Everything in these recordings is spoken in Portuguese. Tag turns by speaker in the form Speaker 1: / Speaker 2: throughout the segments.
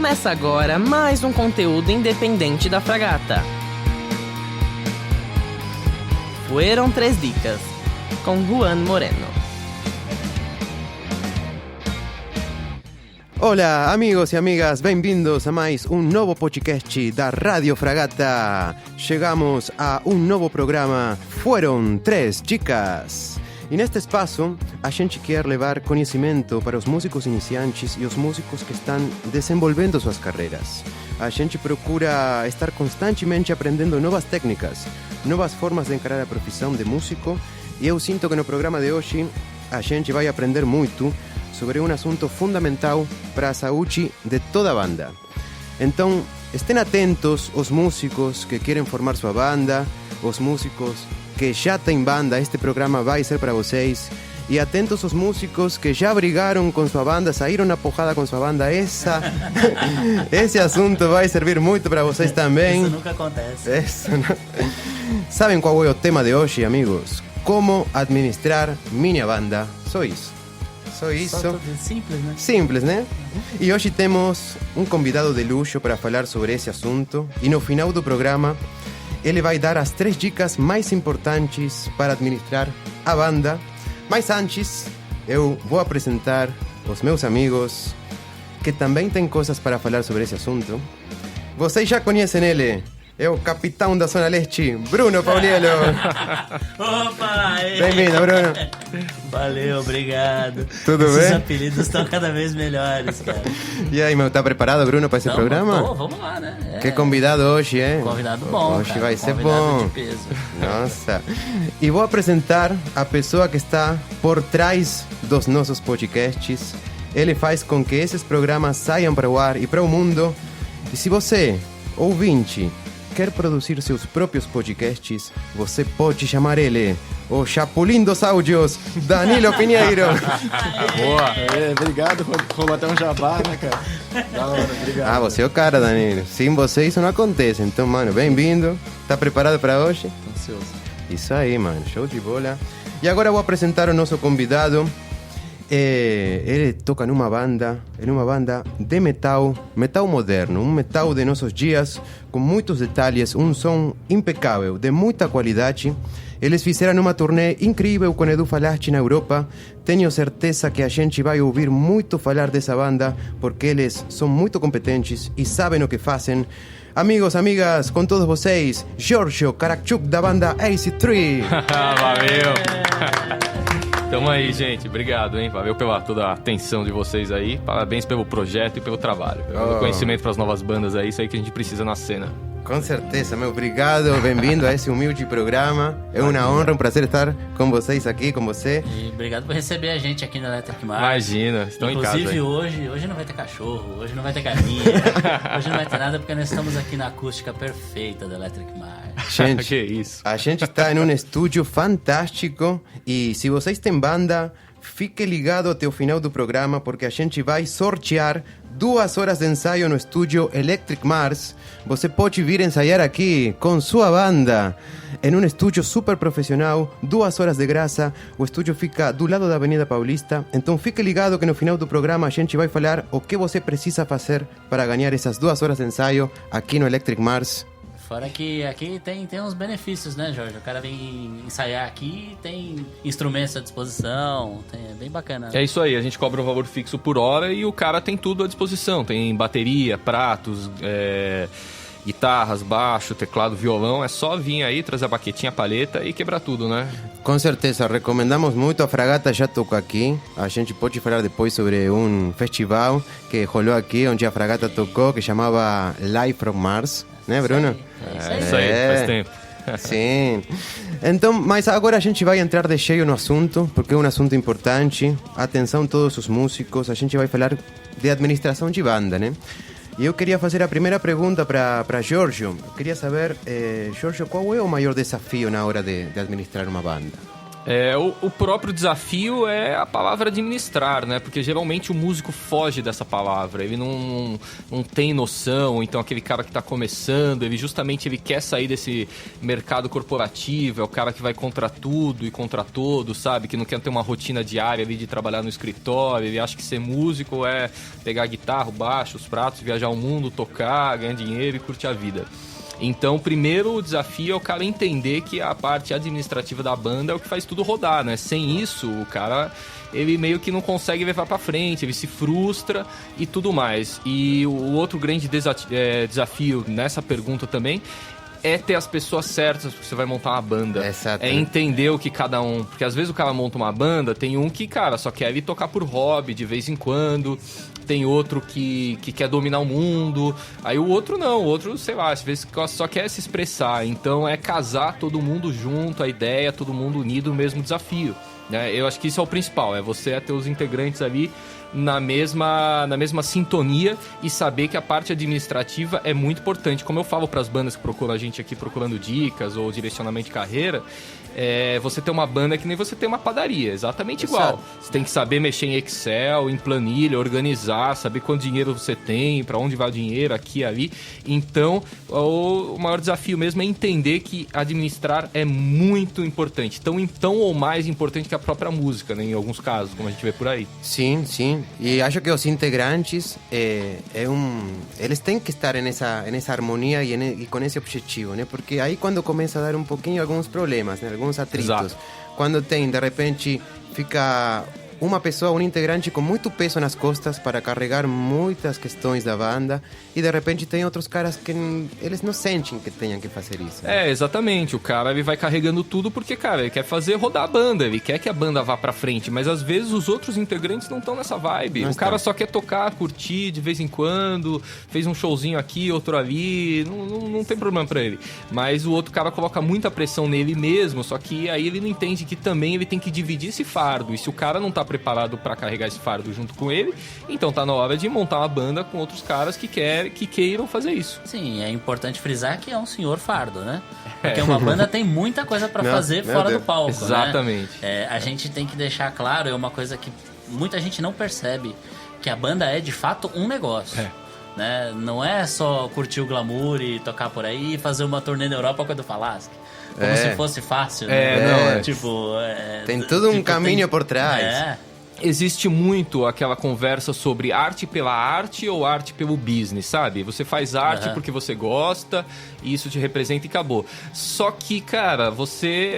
Speaker 1: Começa agora mais um conteúdo independente da Fragata. Fueron 3 dicas, com Juan Moreno.
Speaker 2: Olá, amigos e amigas, bem-vindos a mais um novo podcast da Rádio Fragata. Chegamos a um novo programa Fueron 3 dicas. E neste espaço, a gente quer levar conhecimento para os músicos iniciantes e os músicos que estão desenvolvendo suas carreiras. A gente procura estar constantemente aprendendo novas técnicas, novas formas de encarar a profissão de músico, e eu sinto que no programa de hoje a gente vai aprender muito sobre um assunto fundamental para a saúde de toda a banda. Então, estén atentos os músicos que querem formar sua banda, os músicos que já têm banda, este programa vai ser para vocês. E atentos os músicos que já brigaram com sua banda, saíram na porrada com sua banda. Esse assunto vai servir muito para vocês também.
Speaker 3: Isso nunca acontece.
Speaker 2: Sabem qual é o tema de hoje, amigos? Como administrar minha banda. Só isso.
Speaker 3: Simples, né?
Speaker 2: Simples, né? E hoje temos um convidado de luxo para falar sobre esse assunto. E no final do programa, ele vai dar as 3 dicas mais importantes para administrar a banda. Mas antes, eu vou apresentar os meus amigos que também têm coisas para falar sobre esse assunto. Vocês já conhecem ele. É o capitão da Zona Leste, Bruno Pauliello.
Speaker 3: Opa!
Speaker 2: Bem-vindo, Bruno.
Speaker 3: Valeu, obrigado.
Speaker 2: Tudo
Speaker 3: Esses
Speaker 2: bem?
Speaker 3: Esses apelidos estão cada vez melhores, cara.
Speaker 2: E aí, meu, tá preparado, Bruno, para esse programa?
Speaker 3: Vamos lá, né?
Speaker 2: Que convidado hoje, hein?
Speaker 3: Convidado bom,
Speaker 2: Hoje
Speaker 3: cara.
Speaker 2: vai ser
Speaker 3: Convidado
Speaker 2: bom.
Speaker 3: de peso.
Speaker 2: Nossa. E vou apresentar a pessoa que está por trás dos nossos podcasts. Ele faz com que esses programas saiam para o ar e para o mundo. E se você, ouvinte, quer produzir seus próprios podcasts, você pode chamar ele, o Chapulim dos Áudios, Danilo Pinheiro.
Speaker 4: Boa! Obrigado, rolou até um jabá, né, cara? Da hora, obrigado.
Speaker 2: Ah, você é o cara, Danilo. Sem você isso não acontece. Então, mano, bem-vindo. Tá preparado para hoje?
Speaker 4: Tô ansioso.
Speaker 2: Isso aí, mano. Show de bola. E agora vou apresentar o nosso convidado. Ele toca numa banda de metal moderno, um metal de nossos dias, com muitos detalhes, um som impecável, de muita qualidade. Eles fizeram uma turnê incrível com Edu Falaschi na Europa. Tenho certeza que a gente vai ouvir muito falar dessa banda, porque eles são muito competentes e sabem o que fazem. Amigos, amigas, com todos vocês, Giorgio Karakchuk da banda AC3.
Speaker 5: Valeu! Tamo aí, gente. Obrigado, hein? Valeu pela toda a atenção de vocês aí. Parabéns pelo projeto e pelo trabalho. Pelo conhecimento para as novas bandas aí. Isso aí que a gente precisa na cena.
Speaker 2: Com certeza, meu. Obrigado. Bem-vindo a esse humilde programa. É uma honra, um prazer estar com vocês aqui, com você.
Speaker 3: E obrigado por receber a gente aqui na Electric Mars.
Speaker 5: Imagina, estão em casa.
Speaker 3: Inclusive hoje não vai ter cachorro, hoje não vai ter galinha, hoje não vai ter nada porque nós estamos aqui na acústica perfeita da Electric Mars.
Speaker 2: Gente,
Speaker 5: Que isso.
Speaker 2: a gente está em um estúdio fantástico e se vocês têm banda, fique ligado até o final do programa porque a gente vai sortear 2 horas de ensaio no estúdio Electric Mars. Você pode vir ensaiar aqui com sua banda em um estúdio super profissional, 2 horas de graça. O estúdio fica do lado da Avenida Paulista. Então fique ligado que no final do programa a gente vai falar o que você precisa fazer para ganhar essas 2 horas de ensaio aqui no Electric Mars.
Speaker 3: Fora que aqui tem uns benefícios, né, Jorge? O cara vem ensaiar aqui, tem instrumentos à disposição, é bem bacana.
Speaker 5: É isso aí, a gente cobra um valor fixo por hora e o cara tem tudo à disposição. Tem bateria, pratos, guitarras, baixo, teclado, violão. É só vir aí, trazer a baquetinha, a palheta e quebrar tudo, né?
Speaker 2: Com certeza, recomendamos muito. A Fragata já tocou aqui. A gente pode falar depois sobre um festival que rolou aqui, onde a Fragata tocou, que chamava Live from Mars. Né, Bruno?
Speaker 5: Isso aí, faz tempo.
Speaker 2: Sim. Então, mas agora a gente vai entrar de cheio no assunto, porque é um assunto importante. Atenção todos os músicos, a gente vai falar de administração de banda, né? E eu queria fazer a primeira pergunta para Giorgio. Eu queria saber, Giorgio, qual é o maior desafio na hora de administrar uma banda?
Speaker 5: O próprio desafio é a palavra administrar, né? Porque geralmente o músico foge dessa palavra. Ele não tem noção. Então aquele cara que está começando, ele quer sair desse mercado corporativo. É o cara que vai contra tudo e contra todos, sabe? Que não quer ter uma rotina diária ali de trabalhar no escritório. Ele acha que ser músico é pegar a guitarra, o baixo, os pratos, viajar o mundo, tocar, ganhar dinheiro e curtir a vida. Então, primeiro o desafio é o cara entender que a parte administrativa da banda é o que faz tudo rodar, né? Sem isso, o cara, ele meio que não consegue levar pra frente, ele se frustra e tudo mais. E o outro grande desafio nessa pergunta também é ter as pessoas certas, porque você vai montar uma banda.
Speaker 2: Exato.
Speaker 5: É entender o que cada um... Porque às vezes o cara monta uma banda, tem um que, cara, só quer ir tocar por hobby de vez em quando. Tem outro que quer dominar o mundo. Aí o outro não, o outro, sei lá, às vezes só quer se expressar. Então é casar todo mundo junto, a ideia, todo mundo unido no mesmo desafio, né? Eu acho que isso é o principal, é você ter os integrantes ali na mesma sintonia e saber que a parte administrativa é muito importante. Como eu falo para as bandas que procuram a gente aqui procurando dicas ou direcionamento de carreira, você tem uma banda que nem você tem uma padaria, exatamente igual. Você tem que saber mexer em Excel, em planilha, organizar, saber quanto dinheiro você tem, para onde vai o dinheiro, aqui e ali. Então, o maior desafio mesmo é entender que administrar é muito importante, tão ou mais importante que a própria música, né, em alguns casos, como a gente vê por aí.
Speaker 2: Sim, sim. E acho que os integrantes eles têm que estar nessa harmonia e com esse objetivo, né? Porque aí quando começa a dar um pouquinho alguns problemas, né? Alguns atritos.
Speaker 5: Exato.
Speaker 2: Quando tem, de repente, fica uma pessoa, um integrante com muito peso nas costas para carregar muitas questões da banda e de repente tem outros caras que eles não sentem que tenham que fazer isso, né?
Speaker 5: Exatamente. O cara, ele vai carregando tudo porque, cara, ele quer fazer rodar a banda, ele quer que a banda vá pra frente, mas às vezes os outros integrantes não estão nessa vibe.
Speaker 2: Não
Speaker 5: o cara
Speaker 2: estão.
Speaker 5: só quer tocar, curtir de vez em quando, fez um showzinho aqui, outro ali, não tem problema pra ele. Mas o outro cara coloca muita pressão nele mesmo, só que aí ele não entende que também ele tem que dividir esse fardo, e se o cara não tá preparado para carregar esse fardo junto com ele, então tá na hora de montar uma banda com outros caras que queiram fazer isso.
Speaker 3: Sim, é importante frisar que é um senhor fardo, né? Porque uma banda tem muita coisa para fazer
Speaker 2: meu
Speaker 3: fora
Speaker 2: Deus.
Speaker 3: do palco,
Speaker 5: Exatamente.
Speaker 3: né? A gente tem que deixar claro, é uma coisa que muita gente não percebe, que a banda é de fato um negócio. Né? Não é só curtir o glamour e tocar por aí e fazer uma turnê na Europa com a do Falasque. Como se fosse fácil, né? Tipo...
Speaker 2: tem todo um caminho por trás.
Speaker 5: Existe muito aquela conversa sobre arte pela arte ou arte pelo business, sabe? Você faz arte porque você gosta e isso te representa e acabou. Só que, cara,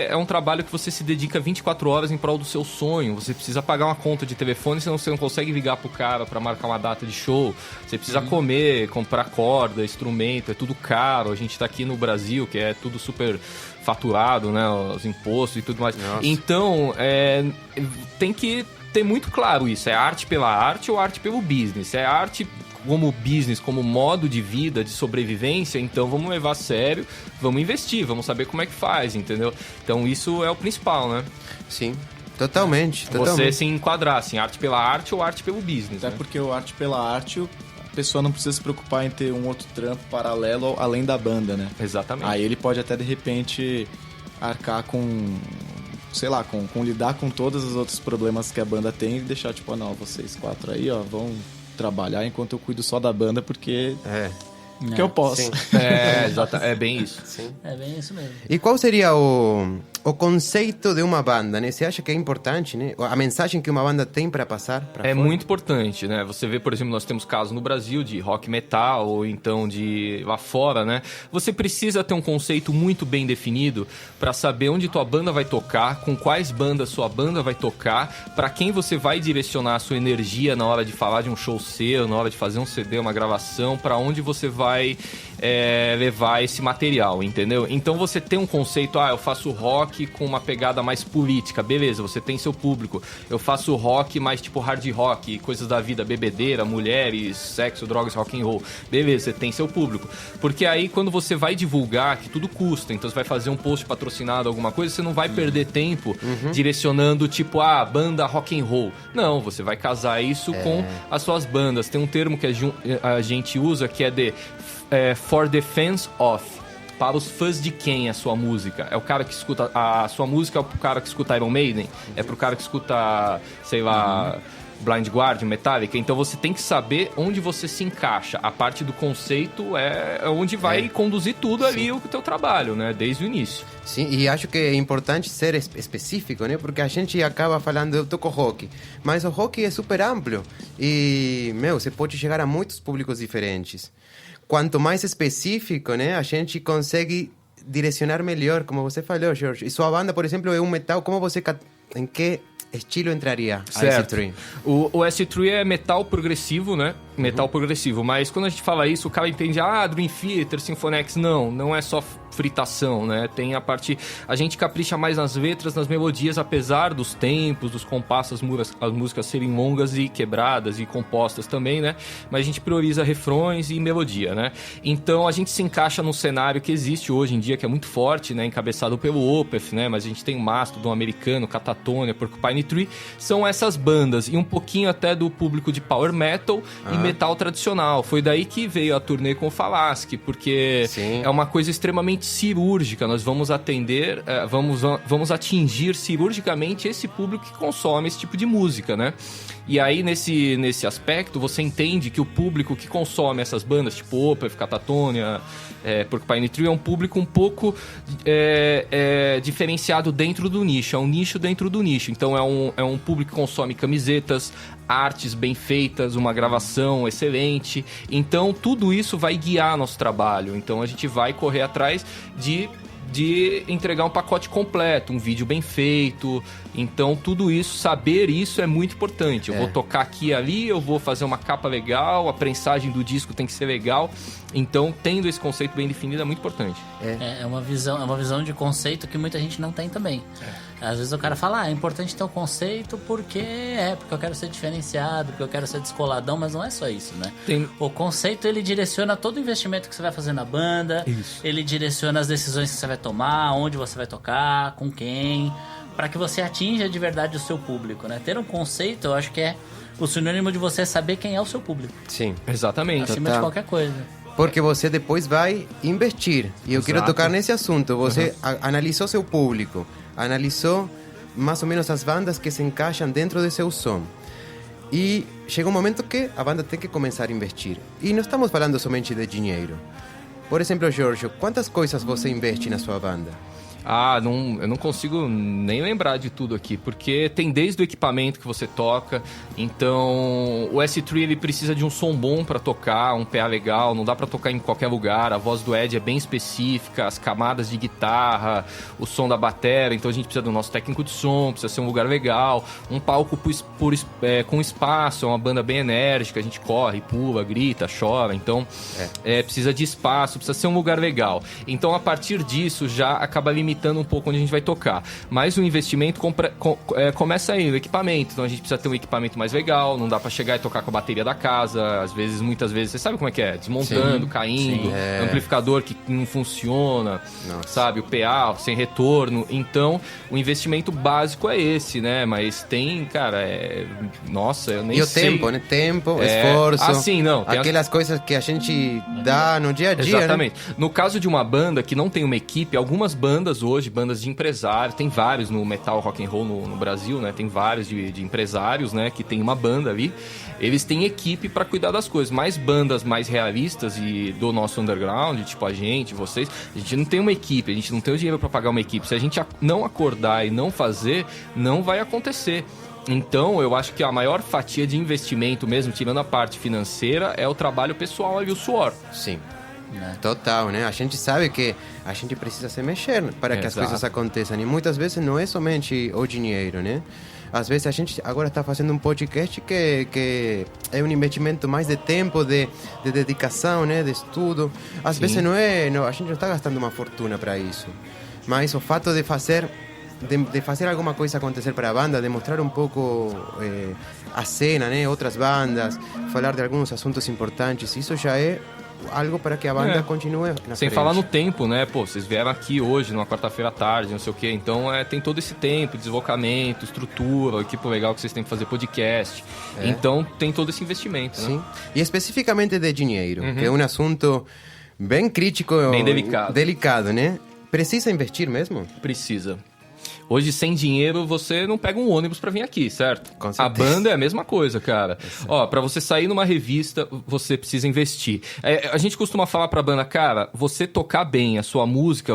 Speaker 5: é um trabalho que você se dedica 24 horas em prol do seu sonho. Você precisa pagar uma conta de telefone, senão você não consegue ligar pro cara pra marcar uma data de show. Você precisa comer, comprar corda, instrumento, é tudo caro. A gente tá aqui no Brasil, que é tudo super faturado, né? Os impostos e tudo mais.
Speaker 2: Nossa.
Speaker 5: Então, tem que ter muito claro isso. É arte pela arte ou arte pelo business? É arte como business, como modo de vida, de sobrevivência, então vamos levar a sério, vamos investir, vamos saber como é que faz, entendeu? Então isso é o principal, né?
Speaker 2: Sim, totalmente.
Speaker 5: Você se enquadrar, assim, arte pela arte ou arte pelo business,
Speaker 4: Até
Speaker 5: né?
Speaker 4: porque o arte pela arte, a pessoa não precisa se preocupar em ter um outro trampo paralelo além da banda, né?
Speaker 5: Exatamente.
Speaker 4: Aí ele pode até, de repente, arcar com... sei lá, com lidar com todos os outros problemas que a banda tem e deixar, tipo, não, vocês 4 aí, ó, vão trabalhar enquanto eu cuido só da banda porque eu posso.
Speaker 2: Sim.
Speaker 5: É bem isso.
Speaker 2: Sim.
Speaker 3: É bem isso mesmo.
Speaker 2: E qual seria o conceito de uma banda, né? Você acha que é importante, né? A mensagem que uma banda tem para passar para
Speaker 5: É
Speaker 2: fora?
Speaker 5: muito importante, né? Você vê, por exemplo, nós temos casos no Brasil de rock metal ou então de lá fora, né? Você precisa ter um conceito muito bem definido para saber onde tua banda vai tocar, com quais bandas sua banda vai tocar, para quem você vai direcionar a sua energia na hora de falar de um show seu, na hora de fazer um CD, uma gravação, para onde você vai levar esse material, entendeu? Então você tem um conceito, eu faço rock com uma pegada mais política, beleza, você tem seu público. Eu faço rock mais tipo hard rock, coisas da vida, bebedeira, mulheres, sexo, drogas, rock and roll, beleza, você tem seu público. Porque aí quando você vai divulgar, que tudo custa, então você vai fazer um post patrocinado, alguma coisa, você não vai perder tempo direcionando tipo, banda rock and roll. Não, você vai casar isso com as suas bandas. Tem um termo que a gente usa que é for the fans of. Para os fãs de quem é a sua música? É o cara que escuta... A sua música é pro cara que escuta Iron Maiden? É pro cara que escuta, sei lá... Blind Guardian, Metallica, então você tem que saber onde você se encaixa. A parte do conceito é onde vai conduzir tudo ali o teu trabalho, né? Desde o início.
Speaker 2: Sim, e acho que é importante ser específico, né? Porque a gente acaba falando, eu toco rock, mas o rock é super amplo e, você pode chegar a muitos públicos diferentes. Quanto mais específico, né? A gente consegue direcionar melhor, como você falou, Jorge. E sua banda, por exemplo, é um metal, como você... Em que estilo entraria a S3?
Speaker 5: O S3 é metal progressivo, né? Metal progressivo. Mas quando a gente fala isso, o cara entende, Dream Theater, Symphony X. Não é só fritação, né? Tem a parte... A gente capricha mais nas letras, nas melodias, apesar dos tempos, dos compassos, as músicas serem longas e quebradas e compostas também, né? Mas a gente prioriza refrões e melodia, né? Então a gente se encaixa num cenário que existe hoje em dia, que é muito forte, né? Encabeçado pelo Opeth, né? Mas a gente tem Mastodon americano, Catatonia, Porcupine Tree. São essas bandas. E um pouquinho até do público de power metal e metal tradicional. Foi daí que veio a turnê com o Falasque, porque é uma coisa extremamente cirúrgica. Nós vamos atender, vamos atingir cirurgicamente esse público que consome esse tipo de música, né? E aí, nesse aspecto, você entende que o público que consome essas bandas, tipo Opeth, Catatonia, Porcupine Tree, é um público um pouco diferenciado dentro do nicho. É um nicho dentro do nicho. Então, é um público que consome camisetas, artes bem feitas, uma gravação excelente. Então, tudo isso vai guiar nosso trabalho. Então, a gente vai correr atrás de entregar um pacote completo, um vídeo bem feito. Então, tudo isso, saber isso é muito importante. Eu vou tocar aqui e ali, eu vou fazer uma capa legal, a prensagem do disco tem que ser legal. Então, tendo esse conceito bem definido é muito importante.
Speaker 3: É uma visão de conceito que muita gente não tem também. Às vezes o cara fala, é importante ter um conceito porque eu quero ser diferenciado, porque eu quero ser descoladão, mas não é só isso, né? O conceito, ele direciona todo o investimento que você vai fazer na banda, ele direciona as decisões que você vai tomar, onde você vai tocar, com quem, para que você atinja de verdade o seu público, né? Ter um conceito, eu acho que é o sinônimo de você saber quem é o seu público.
Speaker 2: Sim.
Speaker 5: Exatamente.
Speaker 3: Acima de qualquer coisa.
Speaker 2: Porque você depois vai investir. E eu quero tocar nesse assunto. Você analisou seu público, analisou mais ou menos as bandas que se encaixam dentro de seu som. E chega um momento que a banda tem que começar a investir. E não estamos falando somente de dinheiro. Por exemplo, Jorge, quantas coisas você investe na sua banda?
Speaker 5: Eu não consigo nem lembrar de tudo aqui, porque tem desde o equipamento que você toca. Então, o S3 ele precisa de um som bom para tocar, um PA legal, não dá para tocar em qualquer lugar. A voz do Ed é bem específica, as camadas de guitarra, o som da bateria. Então, a gente precisa do nosso técnico de som, precisa ser um lugar legal, um palco com espaço, é uma banda bem enérgica, a gente corre, pula, grita, chora. Então, precisa de espaço, precisa ser um lugar legal. Então, a partir disso, já acaba limitando um pouco onde a gente vai tocar. Mas o investimento começa aí no equipamento. Então a gente precisa ter um equipamento mais legal, não dá pra chegar e tocar com a bateria da casa. Muitas vezes, você sabe como é que é? Desmontando, caindo, amplificador que não funciona, sabe? O PA sem retorno. Então, o investimento básico é esse, né? Mas tem, cara, eu nem sei. E o tempo,
Speaker 2: né? Tempo, esforço.
Speaker 5: Tem
Speaker 2: aquelas coisas que a gente dá no dia a dia.
Speaker 5: Exatamente.
Speaker 2: Né?
Speaker 5: No caso de uma banda que não tem uma equipe, algumas bandas hoje, bandas de empresários, tem vários no metal rock and roll no Brasil, né? Tem vários de empresários, né? Que tem uma banda ali. Eles têm equipe para cuidar das coisas. Mais bandas mais realistas e do nosso underground, tipo a gente, vocês, a gente não tem uma equipe, a gente não tem o dinheiro para pagar uma equipe. Se a gente não acordar e não fazer, não vai acontecer. Então, eu acho que a maior fatia de investimento mesmo, tirando a parte financeira, é o trabalho pessoal e o suor.
Speaker 2: Sim. Total, né? A gente sabe que a gente precisa se mexer para que as coisas aconteçam. E muitas vezes não é somente o dinheiro, né? Às vezes a gente agora está fazendo um podcast que é um investimento mais de tempo, de dedicação, né? De estudo. Às vezes a gente não está gastando uma fortuna para isso. Mas o fato de fazer alguma coisa acontecer para a banda, de mostrar um pouco a cena, né? Outras bandas, falar de alguns assuntos importantes, isso já é algo para que a banda continue na
Speaker 5: Sem
Speaker 2: frente.
Speaker 5: falar no tempo, né? Pô, vocês vieram aqui hoje, numa quarta-feira à tarde, não sei o quê. Então, tem todo esse tempo, deslocamento, estrutura, equipe legal que vocês têm que fazer podcast. Então, tem todo esse investimento, né?
Speaker 2: Sim. E especificamente de dinheiro, que é um assunto Bem crítico.
Speaker 5: Bem delicado.
Speaker 2: Delicado, né? Precisa investir mesmo?
Speaker 5: Precisa. Hoje, sem dinheiro, você não pega um ônibus pra vir aqui, certo?
Speaker 2: Com certeza.
Speaker 5: A banda é a mesma coisa, cara. Ó, pra você sair numa revista, você precisa investir. A gente costuma falar pra banda, cara, você tocar bem a sua música,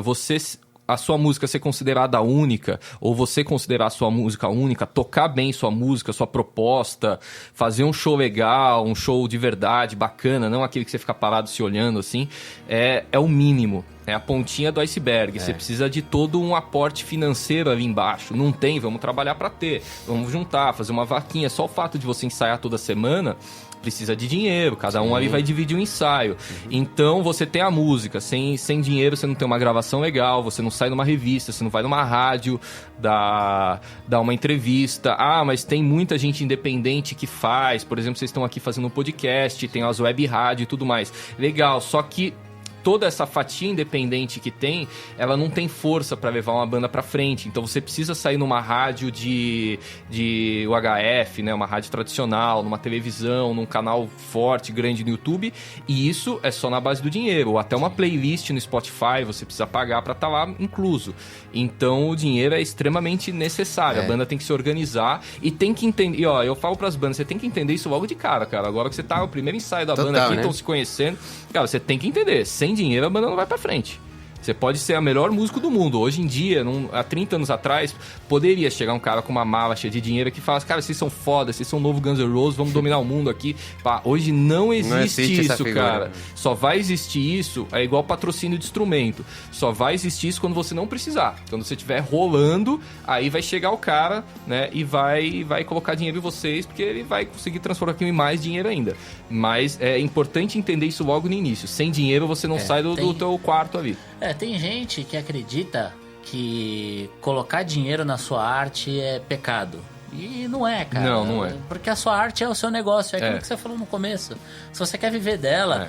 Speaker 5: a sua música ser considerada única, ou você considerar a sua música única, tocar bem sua música, sua proposta, fazer um show legal, um show de verdade, bacana, não aquele que você fica parado se olhando assim, é o mínimo. É a pontinha do iceberg. Você precisa de todo um aporte financeiro ali embaixo. Não tem, vamos trabalhar para ter. Vamos juntar, fazer uma vaquinha. Só o fato de você ensaiar toda semana precisa de dinheiro. Cada um ali vai dividir o ensaio. Então, você tem a música. Sem dinheiro, você não tem uma gravação legal. Você não sai numa revista. Você não vai numa rádio dar uma entrevista. Ah, mas tem muita gente independente que faz. Por exemplo, vocês estão aqui fazendo um podcast. Tem as web rádio e tudo mais. Legal, só que toda essa fatia independente que tem, ela não tem força para levar uma banda para frente. Então você precisa sair numa rádio de UHF, né, uma rádio tradicional, numa televisão, num canal forte, grande no YouTube, e isso é só na base do dinheiro. Ou até uma playlist no Spotify você precisa pagar para estar lá incluso. Então o dinheiro é extremamente necessário. A banda tem que se organizar e tem que entender. E ó, eu falo pras bandas, você tem que entender isso logo de cara, cara. Agora que você tá o primeiro ensaio da banda aqui, estão se conhecendo, cara, você tem que entender. Sem dinheiro a banda não vai pra frente. Você pode ser a melhor músico do mundo. Hoje em dia, há 30 anos atrás, poderia chegar um cara com uma mala cheia de dinheiro que fala, cara, vocês são foda, vocês são o novo Guns N' Roses, vamos dominar o mundo aqui. Pá, hoje não existe isso, cara. Só vai existir isso, é igual patrocínio de instrumento. Só vai existir isso quando você não precisar. Quando você estiver rolando, aí vai chegar o cara, né, e vai colocar dinheiro em vocês, porque ele vai conseguir transformar aquilo em mais dinheiro ainda. Mas é importante entender isso logo no início. Sem dinheiro, você não sai do teu quarto ali.
Speaker 3: Tem gente que acredita que colocar dinheiro na sua arte é pecado. E não é, cara.
Speaker 5: Não é.
Speaker 3: Porque a sua arte é o seu negócio, é aquilo que você falou no começo. Se você quer viver dela...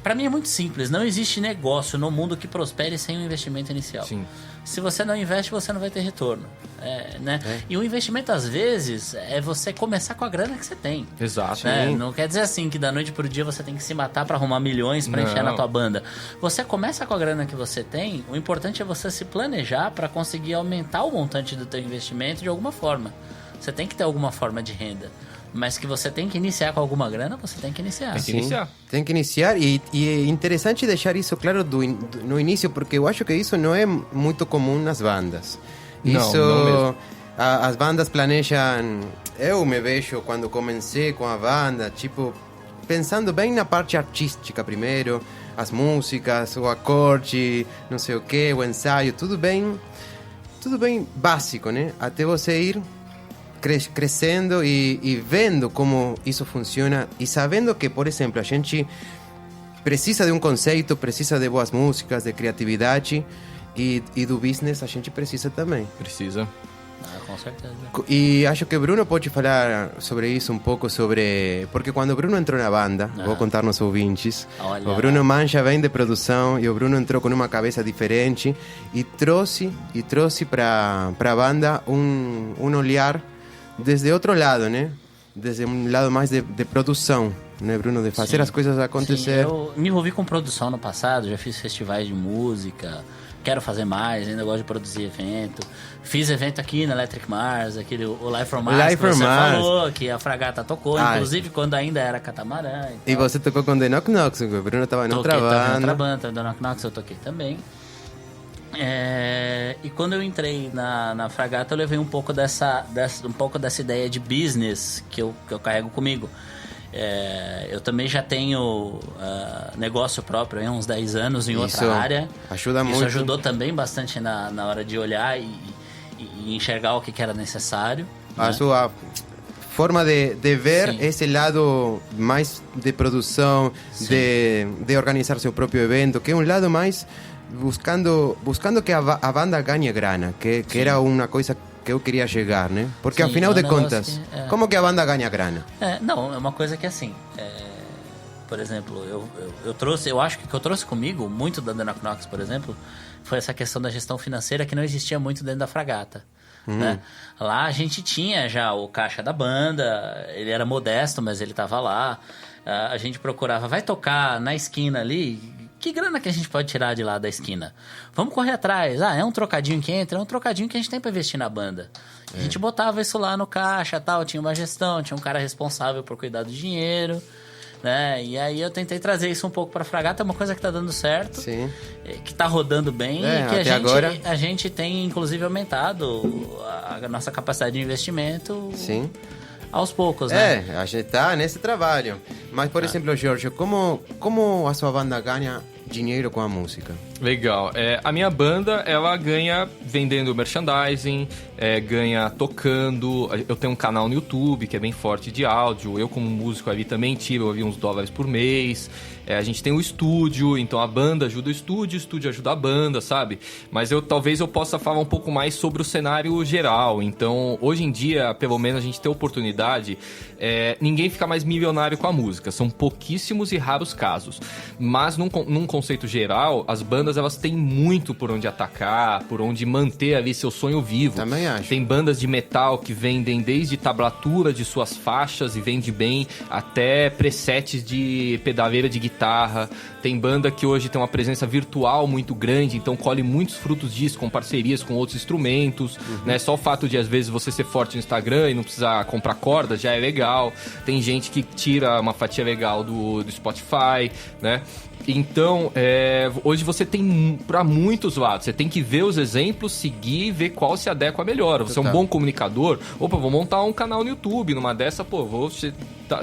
Speaker 3: Pra mim é muito simples. Não existe negócio no mundo que prospere sem um investimento inicial.
Speaker 5: Sim.
Speaker 3: Se você não investe, você não vai ter retorno. Né? E o investimento, às vezes, é você começar com a grana que você tem.
Speaker 5: Exato.
Speaker 3: Né? Não quer dizer assim que da noite pro dia você tem que se matar pra arrumar milhões pra encher na tua banda. Você começa com a grana que você tem, o importante é você se planejar pra conseguir aumentar o montante do teu investimento de alguma forma. Você tem que ter alguma forma de renda. Mas que você tem que iniciar com alguma grana, você tem que iniciar.
Speaker 2: Tem que iniciar e é interessante deixar isso claro no início, porque eu acho que isso não é muito comum nas bandas. Isso,
Speaker 5: não mesmo.
Speaker 2: As bandas planejam... Eu me vejo quando comecei com a banda, tipo, pensando bem na parte artística primeiro, as músicas, o acorde, não sei o que, o ensaio, tudo bem básico, né? Até você ir crescendo e vendo como isso funciona e sabendo que, por exemplo, a gente precisa de um conceito, precisa de boas músicas, de criatividade e do business a gente precisa também.
Speaker 5: Precisa.
Speaker 3: Com certeza.
Speaker 2: E acho que Bruno pode falar sobre isso um pouco, porque quando o Bruno entrou na banda, vou contar nos ouvintes, o Bruno manja bem de produção e o Bruno entrou com uma cabeça diferente e trouxe para a banda um olhar desde outro lado, né? Desde um lado mais de produção, né, Bruno? De fazer as coisas acontecer.
Speaker 3: Sim, eu me envolvi com produção no passado, já fiz festivais de música, quero fazer mais, ainda gosto de produzir evento. Fiz evento aqui na Electric Mars, o Live from Mars, que você falou, que a Fragata tocou, inclusive quando ainda era Catamarã.
Speaker 2: E você tocou com The Knock Knocks, o Bruno estava em outra banda.
Speaker 3: The Knock Knocks eu toquei também. E quando eu entrei na Fragata, eu levei um pouco dessa ideia de business que eu carrego comigo. Eu também já tenho negócio próprio há uns 10 anos em outra área.
Speaker 2: Ajuda muito.
Speaker 3: Isso ajudou também bastante na hora de olhar e enxergar o que era necessário.
Speaker 2: A sua forma de ver esse lado mais de produção, de organizar seu próprio evento, que é um lado mais buscando que a banda ganhe grana, que era uma coisa que eu queria chegar, né? Porque afinal de contas, como que a banda ganha grana?
Speaker 3: Não, é uma coisa que assim, por exemplo, eu acho que o que eu trouxe comigo, muito da The Knock Knocks, por exemplo, foi essa questão da gestão financeira que não existia muito dentro da Fragata. né? Lá a gente tinha já o caixa da banda, ele era modesto, mas ele tava lá. A gente procurava, vai tocar na esquina ali, que grana que a gente pode tirar de lá da esquina? Vamos correr atrás. É um trocadinho que entra, é um trocadinho que a gente tem pra investir na banda. A gente botava isso lá no caixa, tal, tinha uma gestão, tinha um cara responsável por cuidar do dinheiro, né? E aí eu tentei trazer isso um pouco pra Fragata, é uma coisa que tá dando certo,
Speaker 2: Sim.
Speaker 3: que tá rodando bem e que
Speaker 2: agora...
Speaker 3: a gente tem, inclusive, aumentado a nossa capacidade de investimento.
Speaker 2: Sim.
Speaker 3: Aos poucos, né?
Speaker 2: A gente tá nesse trabalho. Mas, por exemplo, Jorge, como a sua banda ganha dinheiro com a música?
Speaker 5: Legal. A minha banda, ela ganha vendendo merchandising, ganha tocando. Eu tenho um canal no YouTube que é bem forte de áudio. Eu, como músico ali, também tiro ali uns dólares por mês. A gente tem o estúdio, então a banda ajuda o estúdio ajuda a banda, sabe? Mas talvez eu possa falar um pouco mais sobre o cenário geral. Então, hoje em dia, pelo menos, a gente tem a oportunidade. Ninguém fica mais milionário com a música. São pouquíssimos e raros casos. Mas, num conceito geral, as bandas elas têm muito por onde atacar, por onde manter ali seu sonho vivo.
Speaker 2: Também acho.
Speaker 5: Tem bandas de metal que vendem desde tablatura de suas faixas e vende bem, até presets de pedaleira de guitarra. Tem banda que hoje tem uma presença virtual muito grande, então colhe muitos frutos disso com parcerias com outros instrumentos, né? Só o fato de às vezes você ser forte no Instagram e não precisar comprar cordas já é legal. Tem gente que tira uma fatia legal do Spotify, né? Então, hoje você tem para muitos lados. Você tem que ver os exemplos, seguir e ver qual se adequa melhor. Você é um bom comunicador. Opa, vou montar um canal no YouTube. Numa dessa,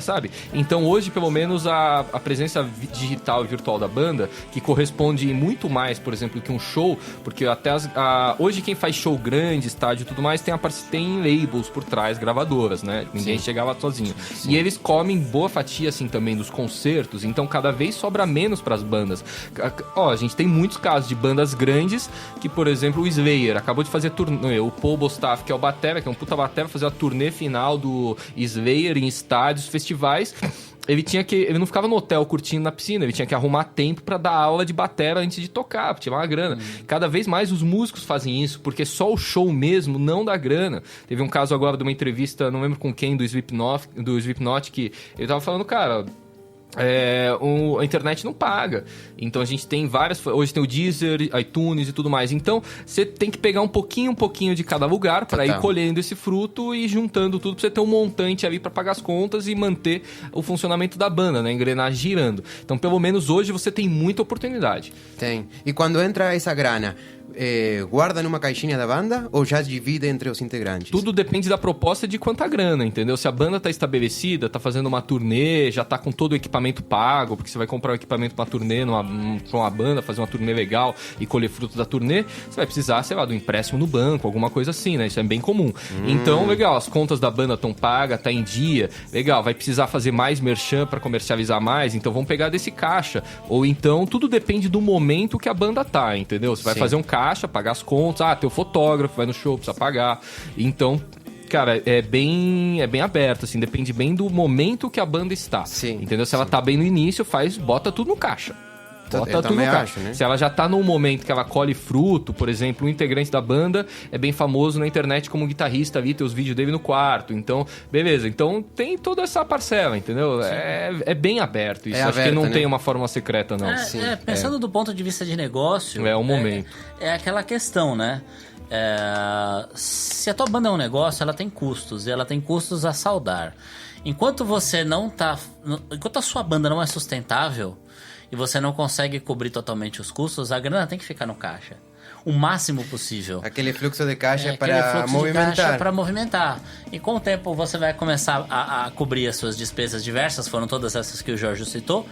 Speaker 5: sabe? Então, hoje, pelo menos, a presença digital e virtual da banda, que corresponde muito mais, por exemplo, que um show, porque até hoje quem faz show grande, estádio e tudo mais, tem labels por trás, gravadoras, né? Ninguém chega lá sozinho. Sim. E eles comem boa fatia, assim, também dos concertos. Então, cada vez sobra menos para as bandas. A gente tem muitos casos de bandas grandes que, por exemplo, o Slayer acabou de fazer turnê, o Paul Bostaph, que é o batera, que é um puta batera, fazer a turnê final do Slayer em estádios, festivais. Ele não ficava no hotel curtindo na piscina, ele tinha que arrumar tempo pra dar aula de batera antes de tocar, pra tirar uma grana. Cada vez mais os músicos fazem isso, porque só o show mesmo não dá grana. Teve um caso agora de uma entrevista, não lembro com quem, do Slipknot, que ele tava falando, cara... a internet não paga. Então a gente tem várias... Hoje tem o Deezer, iTunes e tudo mais. Então você tem que pegar um pouquinho de cada lugar para ir colhendo esse fruto e juntando tudo pra você ter um montante ali para pagar as contas e manter o funcionamento da banda, né? A engrenagem girando. Então pelo menos hoje você tem muita oportunidade.
Speaker 2: Tem. E quando entra essa grana... guarda numa caixinha da banda ou já divide entre os integrantes?
Speaker 5: Tudo depende da proposta de quanta grana, entendeu? Se a banda tá estabelecida, tá fazendo uma turnê, já tá com todo o equipamento pago, porque você vai comprar o equipamento pra turnê, pra uma banda, fazer uma turnê legal e colher frutos da turnê, você vai precisar, sei lá, do empréstimo no banco, alguma coisa assim, né? Isso é bem comum. Então, legal, as contas da banda estão pagas, tá em dia, legal, vai precisar fazer mais merchan pra comercializar mais, então vamos pegar desse caixa. Ou então, tudo depende do momento que a banda tá, entendeu? Você vai fazer um caixa, pagar as contas, tem o fotógrafo, vai no show, precisa pagar. Então, cara, é bem aberto, assim, depende bem do momento que a banda está.
Speaker 2: Sim,
Speaker 5: entendeu? Se ela tá bem no início, bota tudo no caixa. Bota tudo no caixa.
Speaker 2: Acho, né?
Speaker 5: Se ela já tá num momento que ela colhe fruto, por exemplo, um integrante da banda é bem famoso na internet como guitarrista ali, tem os vídeos dele no quarto. Então, beleza. Então, tem toda essa parcela, entendeu? É bem aberto isso. Acho que não tem uma fórmula secreta, não.
Speaker 3: Pensando do ponto de vista de negócio...
Speaker 5: É o momento.
Speaker 3: É aquela questão, né? Se a tua banda é um negócio, ela tem custos. E ela tem custos a saldar. Enquanto a sua banda não é sustentável... e você não consegue cobrir totalmente os custos, a grana tem que ficar no caixa. O máximo possível.
Speaker 2: Aquele fluxo de caixa para movimentar.
Speaker 3: Para movimentar. E com o tempo você vai começar a cobrir as suas despesas diversas, foram todas essas que o Jorge citou.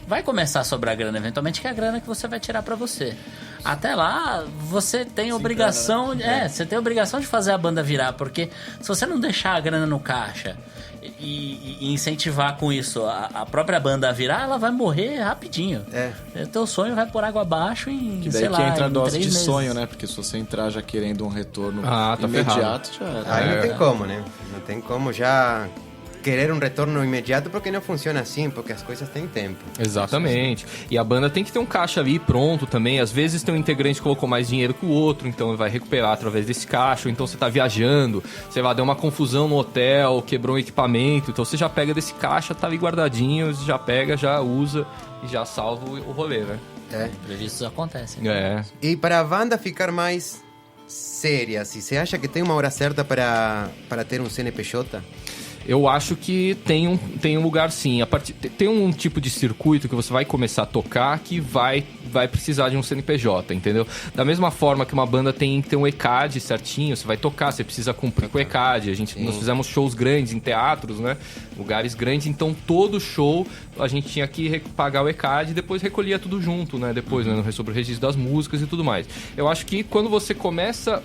Speaker 3: Vai começar a sobrar grana eventualmente, que é a grana que você vai tirar para você. Até lá, você tem obrigação... você tem a obrigação de fazer a banda virar, porque se você não deixar a grana no caixa... E incentivar com isso a própria banda a virar, ela vai morrer rapidinho. Teu sonho vai por água abaixo em,
Speaker 4: que daí
Speaker 3: sei lá,
Speaker 4: entra a dose de
Speaker 3: meses.
Speaker 4: sonho, né? Porque se você entrar já querendo um retorno
Speaker 5: tá
Speaker 4: imediato, já era.
Speaker 2: Aí não tem como, né? Não tem como já querer um retorno imediato, porque não funciona assim, porque as coisas têm tempo.
Speaker 5: Exatamente. E a banda tem que ter um caixa ali pronto também. Às vezes tem um integrante que colocou mais dinheiro que o outro, então ele vai recuperar através desse caixa. Ou então você tá viajando, sei lá, deu uma confusão no hotel, quebrou um equipamento, então você já pega desse caixa, tá ali guardadinho, já pega, já usa e já salva o rolê, né?
Speaker 3: Imprevistos acontecem.
Speaker 2: E para a banda ficar mais séria, assim, você acha que tem uma hora certa para ter um CNPJ?
Speaker 5: Eu acho que tem um lugar sim. Tem um tipo de circuito que você vai começar a tocar que vai precisar de um CNPJ, entendeu? Da mesma forma que uma banda tem que ter um ECAD certinho, você vai tocar, você precisa cumprir com o ECAD. Nós fizemos shows grandes em teatros, né? Lugares grandes, então todo show a gente tinha que pagar o ECAD e depois recolhia tudo junto, né? Depois, né? Sobre o registro das músicas e tudo mais. Eu acho que quando você começa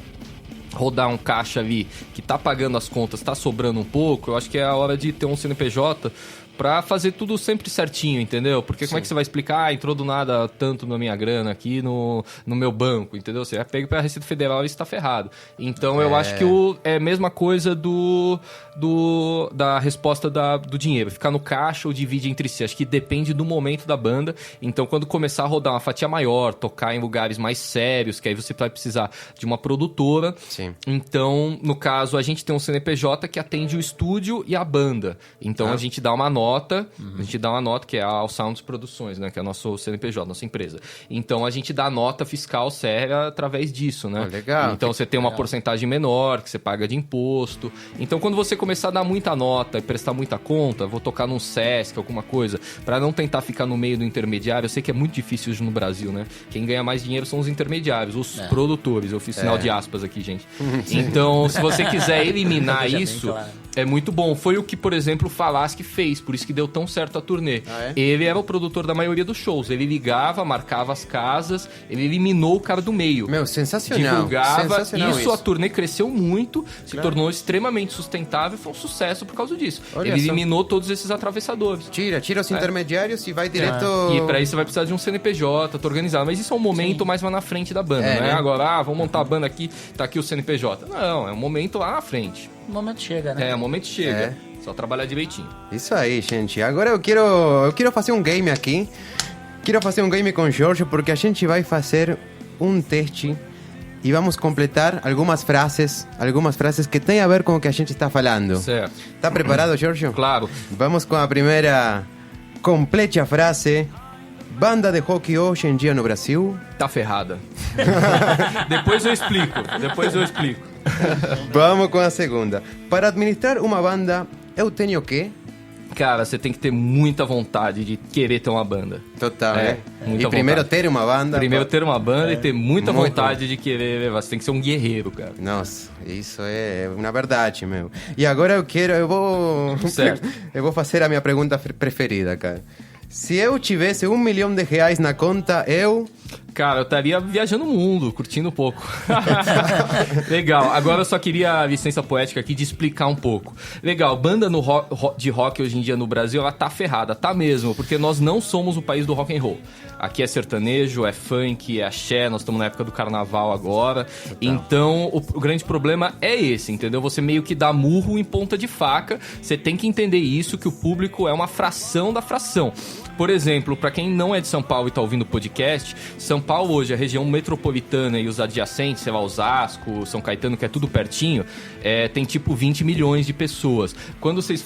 Speaker 5: rodar um caixa ali que tá pagando as contas, tá sobrando um pouco, eu acho que é a hora de ter um CNPJ pra fazer tudo sempre certinho, entendeu? Porque como é que você vai explicar, entrou do nada tanto na minha grana aqui no meu banco, entendeu? Você é pego pela Receita Federal e está ferrado. Então eu acho que é a mesma coisa da resposta do dinheiro. Ficar no caixa ou divide entre si. Acho que depende do momento da banda. Então quando começar a rodar uma fatia maior, tocar em lugares mais sérios, que aí você vai precisar de uma produtora.
Speaker 2: Sim.
Speaker 5: Então, no caso, a gente tem um CNPJ que atende o estúdio e a banda. Então a gente dá uma nota, a gente dá uma nota que é a All Sounds Produções, né? Que é o nosso CNPJ, nossa empresa. Então a gente dá nota fiscal séria através disso, né?
Speaker 2: Legal.
Speaker 5: Então você tem uma porcentagem menor que você paga de imposto. Então quando você começar a dar muita nota e prestar muita conta, vou tocar num Sesc, alguma coisa, para não tentar ficar no meio do intermediário. Eu sei que é muito difícil hoje no Brasil, né? Quem ganha mais dinheiro são os intermediários, os produtores. Eu fiz sinal de aspas aqui, gente. Então, se você quiser eliminar isso, é muito bom. Foi o que, por exemplo, o Falasque fez, por isso que deu tão certo a turnê. Ele era o produtor da maioria dos shows. Ele ligava, marcava as casas, ele eliminou o cara do meio.
Speaker 2: Meu, sensacional.
Speaker 5: Divulgava.
Speaker 2: Sensacional
Speaker 5: isso, a turnê cresceu muito, se tornou extremamente sustentável e foi um sucesso por causa disso.
Speaker 2: Olha
Speaker 5: ele
Speaker 2: só.
Speaker 5: eliminou todos esses atravessadores.
Speaker 2: Tira os intermediários e vai direto...
Speaker 5: E pra isso você vai precisar de um CNPJ, tá organizado. Mas isso é um momento mais lá na frente da banda,
Speaker 2: É,
Speaker 5: não é
Speaker 2: né?
Speaker 5: agora, vamos montar a banda aqui, tá aqui o CNPJ. Não, é um momento lá na frente.
Speaker 3: O momento chega, né?
Speaker 5: O momento chega. Só trabalhar direitinho.
Speaker 2: Isso aí, gente. Agora eu quero fazer um game aqui. Quero fazer um game com o Jorge, porque a gente vai fazer um teste e vamos completar algumas frases que têm a ver com o que a gente está falando.
Speaker 5: Certo.
Speaker 2: Tá preparado, Jorge?
Speaker 5: Claro.
Speaker 2: Vamos com a primeira. Complete a frase. Banda de rock hoje em dia no Brasil.
Speaker 5: Tá ferrada. Depois eu explico.
Speaker 2: Vamos com a segunda. Para administrar uma banda, eu tenho que...
Speaker 5: Cara, você tem que ter muita vontade de querer ter uma banda.
Speaker 2: Total,
Speaker 5: muita
Speaker 2: E primeiro
Speaker 5: vontade.
Speaker 2: ter uma banda...
Speaker 5: Primeiro ter uma banda e ter muita
Speaker 2: Muito.
Speaker 5: vontade de querer levar. Você tem que ser um guerreiro, cara.
Speaker 2: Nossa, isso é uma verdade, meu. E agora eu vou...
Speaker 5: Certo.
Speaker 2: Eu vou fazer a minha pergunta preferida, cara. Se eu tivesse R$1 milhão na conta, eu...
Speaker 5: Cara, eu estaria viajando o mundo, curtindo um pouco. Legal, agora eu só queria a licença poética aqui de explicar um pouco. Legal, banda de rock hoje em dia no Brasil, ela tá ferrada, tá mesmo, porque nós não somos o país do rock and roll. Aqui é sertanejo, é funk, é axé, nós estamos na época do carnaval agora. Então, o grande problema é esse, entendeu? Você meio que dá murro em ponta de faca, você tem que entender isso, que o público é uma fração da fração. Por exemplo, para quem não é de São Paulo e tá ouvindo o podcast, São Paulo hoje, a região metropolitana e os adjacentes, sei lá, Osasco, São Caetano, que é tudo pertinho, tem tipo 20 milhões de pessoas. Quando vocês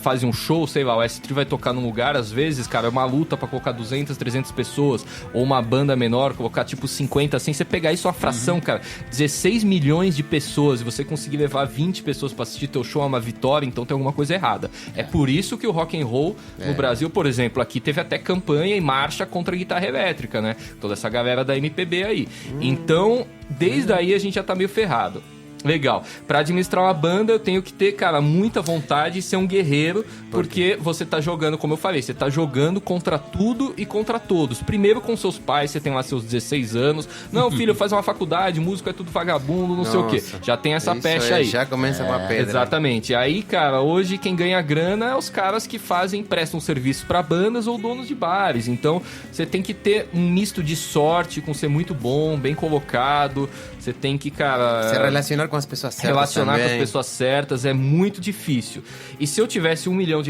Speaker 5: fazem um show, sei lá, o S3 vai tocar num lugar, às vezes, cara, é uma luta pra colocar 200, 300 pessoas, ou uma banda menor, colocar tipo 50, assim, você pegar isso a fração, cara, 16 milhões de pessoas, e você conseguir levar 20 pessoas pra assistir teu show é uma vitória, então tem alguma coisa errada. É por isso que o rock and roll no Brasil, por exemplo, aqui teve até campanha e marcha contra a guitarra elétrica, né? Toda essa galera da MPB aí. Então, desde aí a gente já tá meio ferrado. Legal. Pra administrar uma banda, eu tenho que ter, cara, muita vontade e ser um guerreiro, porque você tá jogando, como eu falei, você tá jogando contra tudo e contra todos. Primeiro com seus pais, você tem lá seus 16 anos. Não, filho, faz uma faculdade, músico é tudo vagabundo, não sei o quê. Já tem essa pecha aí.
Speaker 2: Já começa com a pedra.
Speaker 5: Exatamente. Aí, cara, hoje quem ganha grana é os caras que prestam serviço pra bandas ou donos de bares. Então, você tem que ter um misto de sorte com ser muito bom, bem colocado. Você tem que, cara...
Speaker 2: Se relacionar com as pessoas certas
Speaker 5: relacionar
Speaker 2: também.
Speaker 5: com as pessoas certas é muito difícil. E se eu tivesse R$1 milhão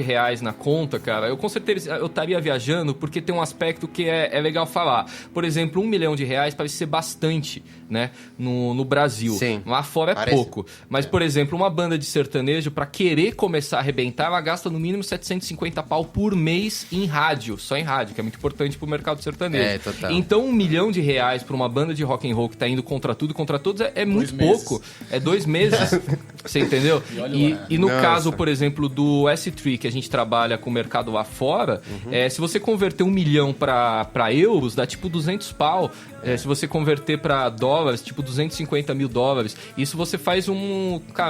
Speaker 5: na conta, cara, eu com certeza eu estaria viajando, porque tem um aspecto que é legal falar. Por exemplo, R$1 milhão parece ser bastante, né, no Brasil.
Speaker 2: Sim,
Speaker 5: lá fora é
Speaker 2: parece
Speaker 5: pouco. Mas, por exemplo, uma banda de sertanejo, pra querer começar a arrebentar, ela gasta no mínimo 750 pau por mês em rádio, só em rádio, que é muito importante pro mercado sertanejo.
Speaker 2: Total.
Speaker 5: Então, R$1 milhão pra uma banda de rock and roll que tá indo contra tudo e contra todos é muito pouco. É 2 meses. Você entendeu? E no caso, por exemplo, do S3, que a gente trabalha com o mercado lá fora, se você converter $1 milhão pra euros, dá tipo 200 pau. Se você converter pra dólares, tipo $250 mil. Isso você faz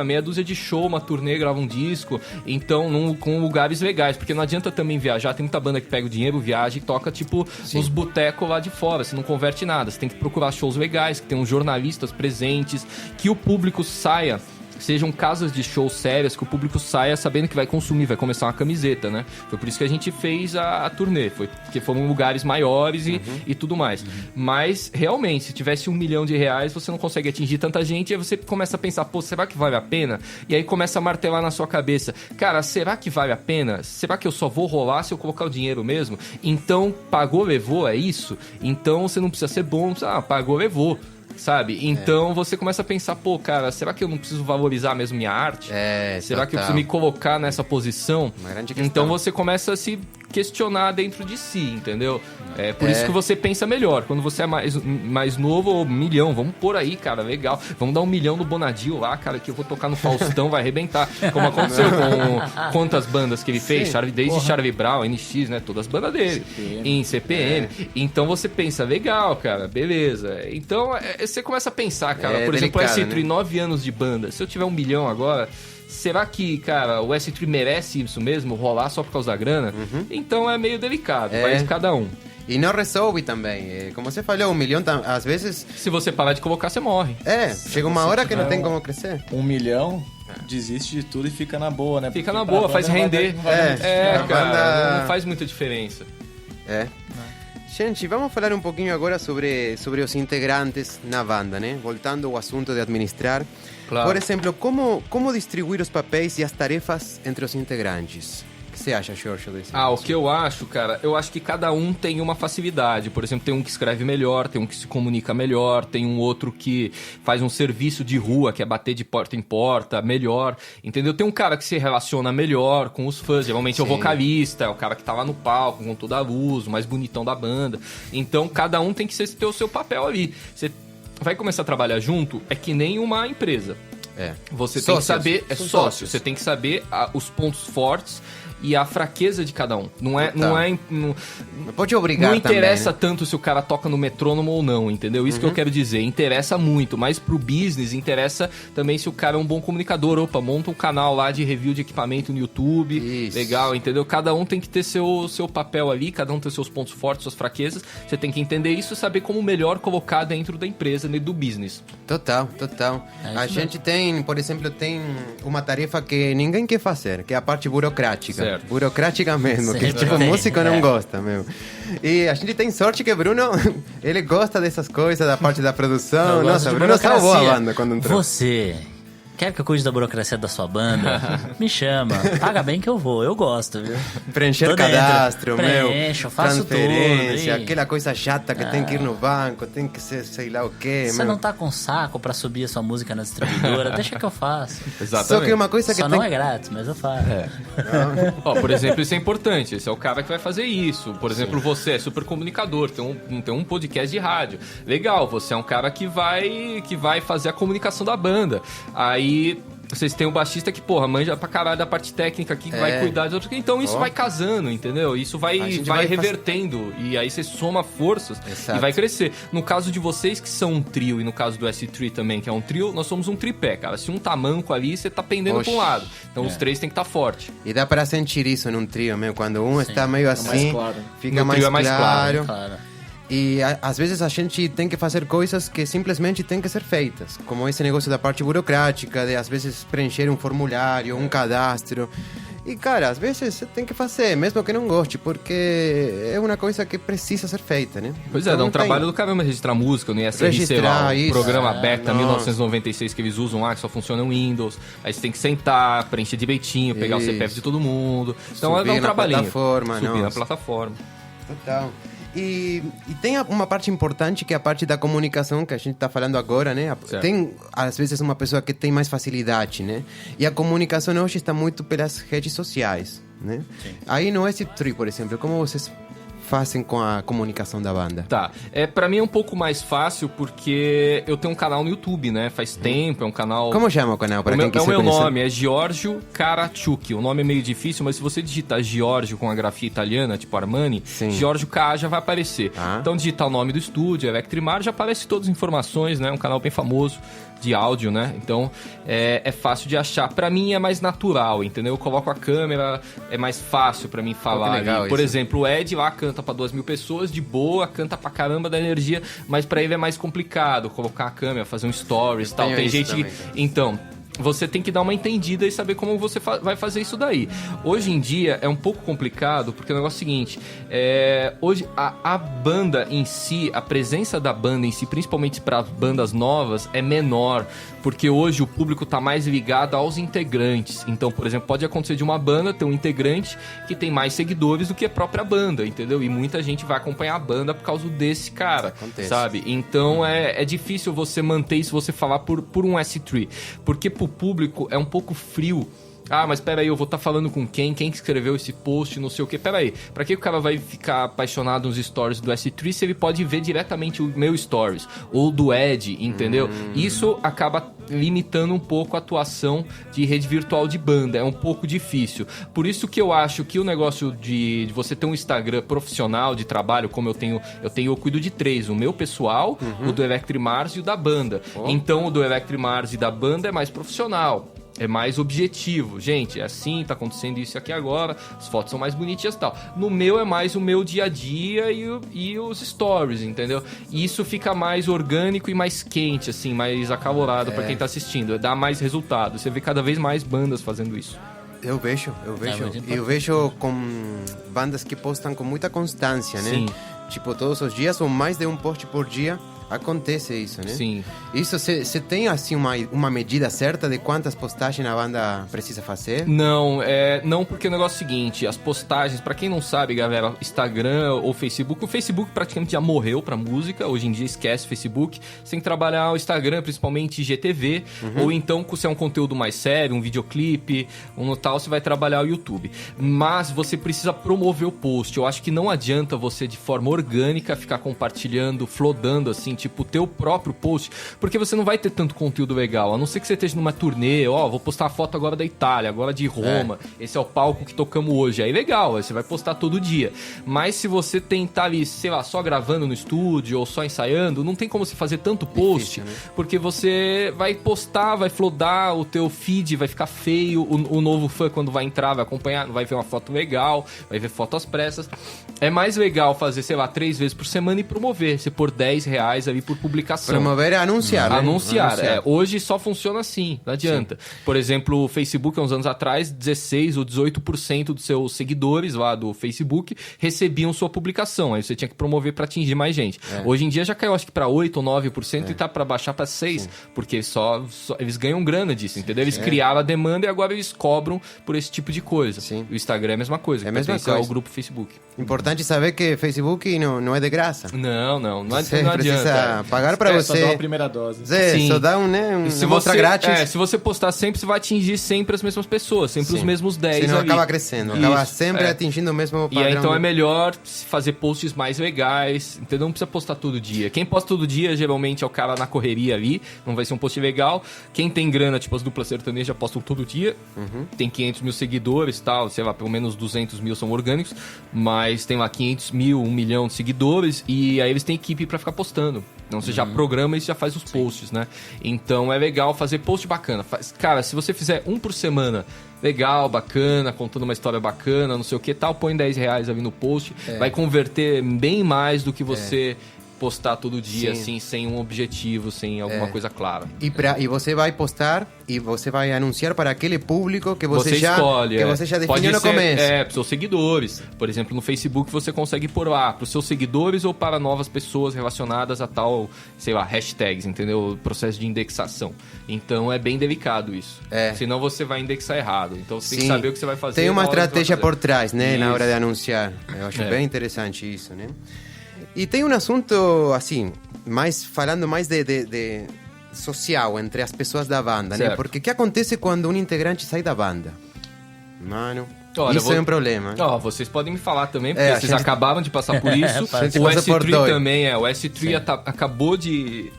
Speaker 5: meia dúzia de show, uma turnê, grava um disco. Então, com lugares legais. Porque não adianta também viajar. Tem muita banda que pega o dinheiro, viaja e toca, tipo, nos botecos lá de fora. Você não converte nada. Você tem que procurar shows legais, que tem uns jornalistas presentes, que o público saia. Sejam casas de show sérias, que o público saia sabendo que vai consumir, vai começar uma camiseta, né? Foi por isso que a gente fez a turnê, porque foram lugares maiores e tudo mais. Mas, realmente, se tivesse R$1 milhão, você não consegue atingir tanta gente, e aí você começa a pensar, pô, será que vale a pena? E aí começa a martelar na sua cabeça, cara, será que vale a pena? Será que eu só vou rolar se eu colocar o dinheiro mesmo? Então, pagou, levou, é isso? Então, você não precisa ser bom, pagou, levou. Sabe? Então você começa a pensar, pô, cara, será que eu não preciso valorizar mesmo minha arte? Será que eu preciso me colocar nessa posição?
Speaker 2: Uma grande questão.
Speaker 5: Então você começa a se questionar dentro de si, entendeu? É por isso que você pensa melhor. Quando você é mais novo, $1 milhão, vamos pôr aí, cara, legal. Vamos dar $1 milhão no Bonadil lá, cara, que eu vou tocar no Faustão, vai arrebentar. Como aconteceu com quantas bandas que ele fez, desde Charlie Brown, NX, né? Todas as bandas dele. Em CPM. Então você pensa, legal, cara, beleza. Então você começa a pensar, cara, por exemplo, o S3, né? 9 anos de banda. Se eu tiver $1 milhão agora, será que, cara, o S3 merece isso mesmo? Rolar só por causa da grana? Então é meio delicado, vai de cada um.
Speaker 2: E não resolve também. Como você falou, $1 milhão, às vezes...
Speaker 5: Se você parar de colocar, você morre.
Speaker 2: Chega uma hora que não tem como crescer.
Speaker 4: $1 milhão, desiste de tudo e fica na boa, né?
Speaker 5: Fica na boa, faz render. Cara, não faz muita diferença.
Speaker 2: Gente, vamos falar um pouquinho agora sobre os integrantes na banda, né? Voltando ao assunto de administrar.
Speaker 5: Claro.
Speaker 2: Por exemplo, como distribuir os papéis e as tarefas entre os integrantes? O que você acha, Jorge?
Speaker 5: O que eu acho, cara, eu acho que cada um tem uma facilidade. Por exemplo, tem um que escreve melhor, tem um que se comunica melhor, tem um outro que faz um serviço de rua, que é bater de porta em porta, melhor, entendeu? Tem um cara que se relaciona melhor com os fãs, geralmente é o vocalista, é o cara que tá lá no palco, com toda a luz, o mais bonitão da banda. Então, cada um tem que ter o seu papel ali. Você vai começar a trabalhar junto, é que nem uma empresa. Você tem que saber... Sócio. Você tem que saber os pontos fortes e a fraqueza de cada um. Não
Speaker 2: pode obrigar.
Speaker 5: Não interessa
Speaker 2: também, né?
Speaker 5: tanto se o cara toca no metrônomo ou não, entendeu? Isso que eu quero dizer. Interessa muito, mas pro business interessa também se o cara é um bom comunicador. Opa, monta um canal lá de review de equipamento no YouTube. Isso. Legal, entendeu? Cada um tem que ter seu papel ali, cada um tem seus pontos fortes, suas fraquezas. Você tem que entender isso e saber como melhor colocar dentro da empresa, dentro do business.
Speaker 2: Total. A gente tem, por exemplo, uma tarefa que ninguém quer fazer, que é a parte burocrática.
Speaker 5: Certo.
Speaker 2: Burocrática mesmo, que tipo músico não gosta mesmo. E a gente tem sorte que Bruno, ele gosta dessas coisas, da parte da produção. Nossa, Bruno salvou a banda quando entrou.
Speaker 3: Você quer que eu cuide da burocracia da sua banda? Me chama. Paga bem que eu vou. Eu gosto, viu?
Speaker 2: Preencher cadastro,
Speaker 3: Preencho, faço
Speaker 2: transferência,
Speaker 3: tudo.
Speaker 2: aquela coisa chata que tem que ir no banco, tem que ser sei lá o quê.
Speaker 3: Você não tá com saco pra subir a sua música na distribuidora, deixa que eu faço.
Speaker 5: Exatamente.
Speaker 2: Só que uma coisa que
Speaker 3: Só não é grátis, mas eu faço.
Speaker 5: Por exemplo, isso é importante. Esse é o cara que vai fazer isso. Por exemplo, você é super comunicador, tem um podcast de rádio. Legal, você é um cara que vai fazer a comunicação da banda. Aí vocês têm um baixista que, manja pra caralho da parte técnica aqui, que vai cuidar de outros. Então isso vai casando, entendeu? Isso vai revertendo. E aí você soma forças e vai crescer. No caso de vocês que são um trio, e no caso do S3 também, que é um trio, nós somos um tripé, cara. Se um tá manco ali, você tá pendendo pra um lado. Então os três tem que estar forte.
Speaker 2: E dá pra sentir isso num trio, mesmo. Quando um está meio assim, fica
Speaker 5: no
Speaker 2: mais
Speaker 5: trio
Speaker 2: claro.
Speaker 3: Claro.
Speaker 2: E às vezes a gente tem que fazer coisas que simplesmente tem que ser feitas, como esse negócio da parte burocrática, de às vezes preencher um formulário, um cadastro. E, cara, às vezes você tem que fazer, mesmo que não goste, porque é uma coisa que precisa ser feita, né?
Speaker 5: Pois é,
Speaker 2: Então,
Speaker 5: dá um
Speaker 2: não tem-
Speaker 5: trabalho do caramba registrar música no ISRC,
Speaker 2: Registrar
Speaker 5: lá,
Speaker 2: isso.
Speaker 5: o programa aberto,
Speaker 2: nossa.
Speaker 5: 1996 que eles usam lá, que só funciona no Windows. Aí você tem que sentar, preencher direitinho, pegar o
Speaker 2: Isso.
Speaker 5: CPF de todo mundo. Então
Speaker 2: Subir
Speaker 5: dá um
Speaker 2: na
Speaker 5: trabalhinho.
Speaker 2: plataforma,
Speaker 5: Subir na
Speaker 2: nossa.
Speaker 5: plataforma.
Speaker 2: Total. E tem uma parte importante que é a parte da comunicação que a gente está falando agora, né?
Speaker 5: Certo.
Speaker 2: Tem, às vezes, uma pessoa que tem mais facilidade, né? E a comunicação hoje está muito pelas redes sociais, né? Aí no S3, por exemplo, como vocês fazem com a comunicação da banda?
Speaker 5: Tá, pra mim é um pouco mais fácil porque eu tenho um canal no YouTube, né? Faz tempo, é um canal...
Speaker 2: Como chama o canal, para
Speaker 5: O
Speaker 2: quem
Speaker 5: meu, é
Speaker 2: quiser
Speaker 5: o meu
Speaker 2: conhecer?
Speaker 5: nome, é Giorgio Karachuk. O nome é meio difícil, mas se você digitar Giorgio com a grafia italiana, tipo Armani,
Speaker 2: Sim.
Speaker 5: Giorgio K já vai aparecer.
Speaker 2: Ah.
Speaker 5: Então digitar o nome do estúdio, Electrimar, já aparece todas as informações, né? Um canal bem famoso de áudio, né? Então é fácil de achar. Pra mim é mais natural, entendeu? Eu coloco a câmera, é mais fácil pra mim falar.
Speaker 2: que legal
Speaker 5: ali. Por
Speaker 2: isso.
Speaker 5: exemplo, o Ed lá canta pra 2.000 pessoas, de boa, canta pra caramba da energia, mas pra ele é mais complicado colocar a câmera, fazer um stories e tal.
Speaker 2: tenho
Speaker 5: Tem
Speaker 2: isso
Speaker 5: gente que...
Speaker 2: também, cara.
Speaker 5: Então, você tem que dar uma entendida e saber como você vai fazer isso daí. Hoje em dia é um pouco complicado, porque o negócio é o seguinte, hoje a banda em si, a presença da banda em si, principalmente para bandas novas, é menor, porque hoje o público tá mais ligado aos integrantes. Então, por exemplo, pode acontecer de uma banda ter um integrante que tem mais seguidores do que a própria banda, entendeu? E muita gente vai acompanhar a banda por causa desse cara,
Speaker 2: Acontece.
Speaker 5: sabe? Então é difícil você manter isso, você falar por um S3, porque pro público é um pouco frio. Ah, mas peraí, eu vou estar falando com quem? Quem que escreveu esse post, não sei o quê. Peraí, pra que o cara vai ficar apaixonado nos stories do S3 se ele pode ver diretamente o meu stories? Ou do Ed, entendeu? Isso acaba limitando um pouco a atuação de rede virtual de banda. É um pouco difícil. Por isso que eu acho que o negócio de você ter um Instagram profissional de trabalho, como eu cuido de 3. O meu pessoal, o do Electrimars e o da banda. Então o do Electrimars e da banda é mais profissional. É mais objetivo. Gente, é assim, tá acontecendo isso aqui agora, as fotos são mais bonitinhas e tal. No meu é mais o meu dia a dia e os stories, entendeu? E isso fica mais orgânico e mais quente, assim, mais acalorado pra quem tá assistindo. Dá mais resultado. Você vê cada vez mais bandas fazendo isso.
Speaker 2: Eu vejo.
Speaker 3: muito importante.
Speaker 2: E eu vejo com bandas que postam com muita constância, né?
Speaker 5: Sim.
Speaker 2: Tipo, todos os dias ou mais de um post por dia. Acontece isso, né?
Speaker 5: Sim.
Speaker 2: Isso, você tem, assim, uma medida certa de quantas postagens a banda precisa fazer?
Speaker 5: Não, não, porque o negócio é o seguinte, as postagens, pra quem não sabe, galera, Instagram ou Facebook, o Facebook praticamente já morreu pra música, hoje em dia esquece o Facebook, você tem que trabalhar o Instagram, principalmente IGTV, ou então, se é um conteúdo mais sério, um videoclipe, um tal, você vai trabalhar o YouTube. Mas você precisa promover o post, eu acho que não adianta você, de forma orgânica, ficar compartilhando, flodando, assim, tipo, o teu próprio post, porque você não vai ter tanto conteúdo legal, a não ser que você esteja numa turnê, vou postar a foto agora da Itália, agora de Roma, esse é o palco que tocamos hoje, aí legal, aí você vai postar todo dia, mas se você tentar ali, sei lá, só gravando no estúdio ou só ensaiando, não tem como você fazer tanto post,
Speaker 2: Difícil, né?
Speaker 5: porque você vai postar, vai flodar, o teu feed vai ficar feio, o novo fã quando vai entrar, vai acompanhar, não vai ver uma foto legal, vai ver foto às pressas, é mais legal fazer, sei lá, 3 vezes por semana e promover, você pôr R$10 ali por publicação.
Speaker 2: Promover é anunciar, né?
Speaker 5: Anunciar. Hoje só funciona assim, não adianta. Por exemplo, o Facebook, há uns anos atrás, 16 ou 18% dos seus seguidores lá do Facebook recebiam sua publicação. Aí você tinha que promover para atingir mais gente. Hoje em dia já caiu, acho que para 8 ou 9% e tá para baixar para 6%, porque só eles ganham grana disso, entendeu? Eles criaram a demanda e agora eles cobram por esse tipo de coisa.
Speaker 2: Sim.
Speaker 5: O Instagram é a mesma coisa,
Speaker 2: É a mesma
Speaker 5: pertence ao
Speaker 2: coisa.
Speaker 5: grupo Facebook.
Speaker 2: Importante saber que Facebook não é de graça.
Speaker 5: Não
Speaker 2: Você
Speaker 5: adianta.
Speaker 2: precisa pagar para
Speaker 4: Só dá
Speaker 2: você.
Speaker 4: uma primeira dose.
Speaker 5: Sim.
Speaker 2: Só dá uma
Speaker 5: Se
Speaker 2: amostra grátis.
Speaker 5: se você postar sempre, você vai atingir sempre as mesmas pessoas, sempre os
Speaker 2: Sim.
Speaker 5: mesmos 10
Speaker 2: Senão
Speaker 5: ali.
Speaker 2: acaba crescendo, acaba
Speaker 5: Isso,
Speaker 2: sempre atingindo o mesmo
Speaker 5: E
Speaker 2: padrão.
Speaker 5: aí, então é melhor fazer posts mais legais, entendeu? Não precisa postar todo dia. Quem posta todo dia, geralmente, é o cara na correria ali, não vai ser um post legal. Quem tem grana, tipo as duplas sertanejas, postam todo dia. Tem 500 mil seguidores e tal, sei lá, pelo menos 200 mil são orgânicos, mas tem lá 500 mil, 1 milhão de seguidores, e aí eles têm equipe pra ficar postando. Então você já programa e já faz os posts, né? Então é legal fazer post bacana. Cara, se você fizer um por semana, legal, bacana, contando uma história bacana, não sei o que tal, põe R$10 ali no post, vai converter bem mais do que você postar todo dia,
Speaker 2: Sim.
Speaker 5: assim, sem um objetivo, sem alguma coisa clara.
Speaker 2: E você vai postar e você vai anunciar para aquele público que você já
Speaker 5: escolhe,
Speaker 2: que você já definiu no começo.
Speaker 5: Para seus seguidores. Por exemplo, no Facebook você consegue pôr para os seus seguidores ou para novas pessoas relacionadas a tal, sei lá, hashtags, entendeu? O processo de indexação. Então é bem delicado isso. Senão você vai indexar errado. Então você tem que saber o que você vai fazer.
Speaker 2: Tem uma estratégia por trás, né, na
Speaker 5: Isso.
Speaker 2: hora de anunciar. Eu acho bem interessante isso, né? E tem um assunto, assim, falando mais de social entre as pessoas da banda, né?
Speaker 5: Certo.
Speaker 2: Porque o que acontece quando um integrante sai da banda? Mano,
Speaker 5: Olha,
Speaker 2: isso é um problema.
Speaker 5: Vocês podem me falar também, porque
Speaker 2: a
Speaker 5: vocês
Speaker 2: gente-
Speaker 5: acabaram de passar por isso.
Speaker 2: A gente
Speaker 5: O
Speaker 2: passa por
Speaker 5: S3
Speaker 2: dois.
Speaker 5: também o S3 acabou de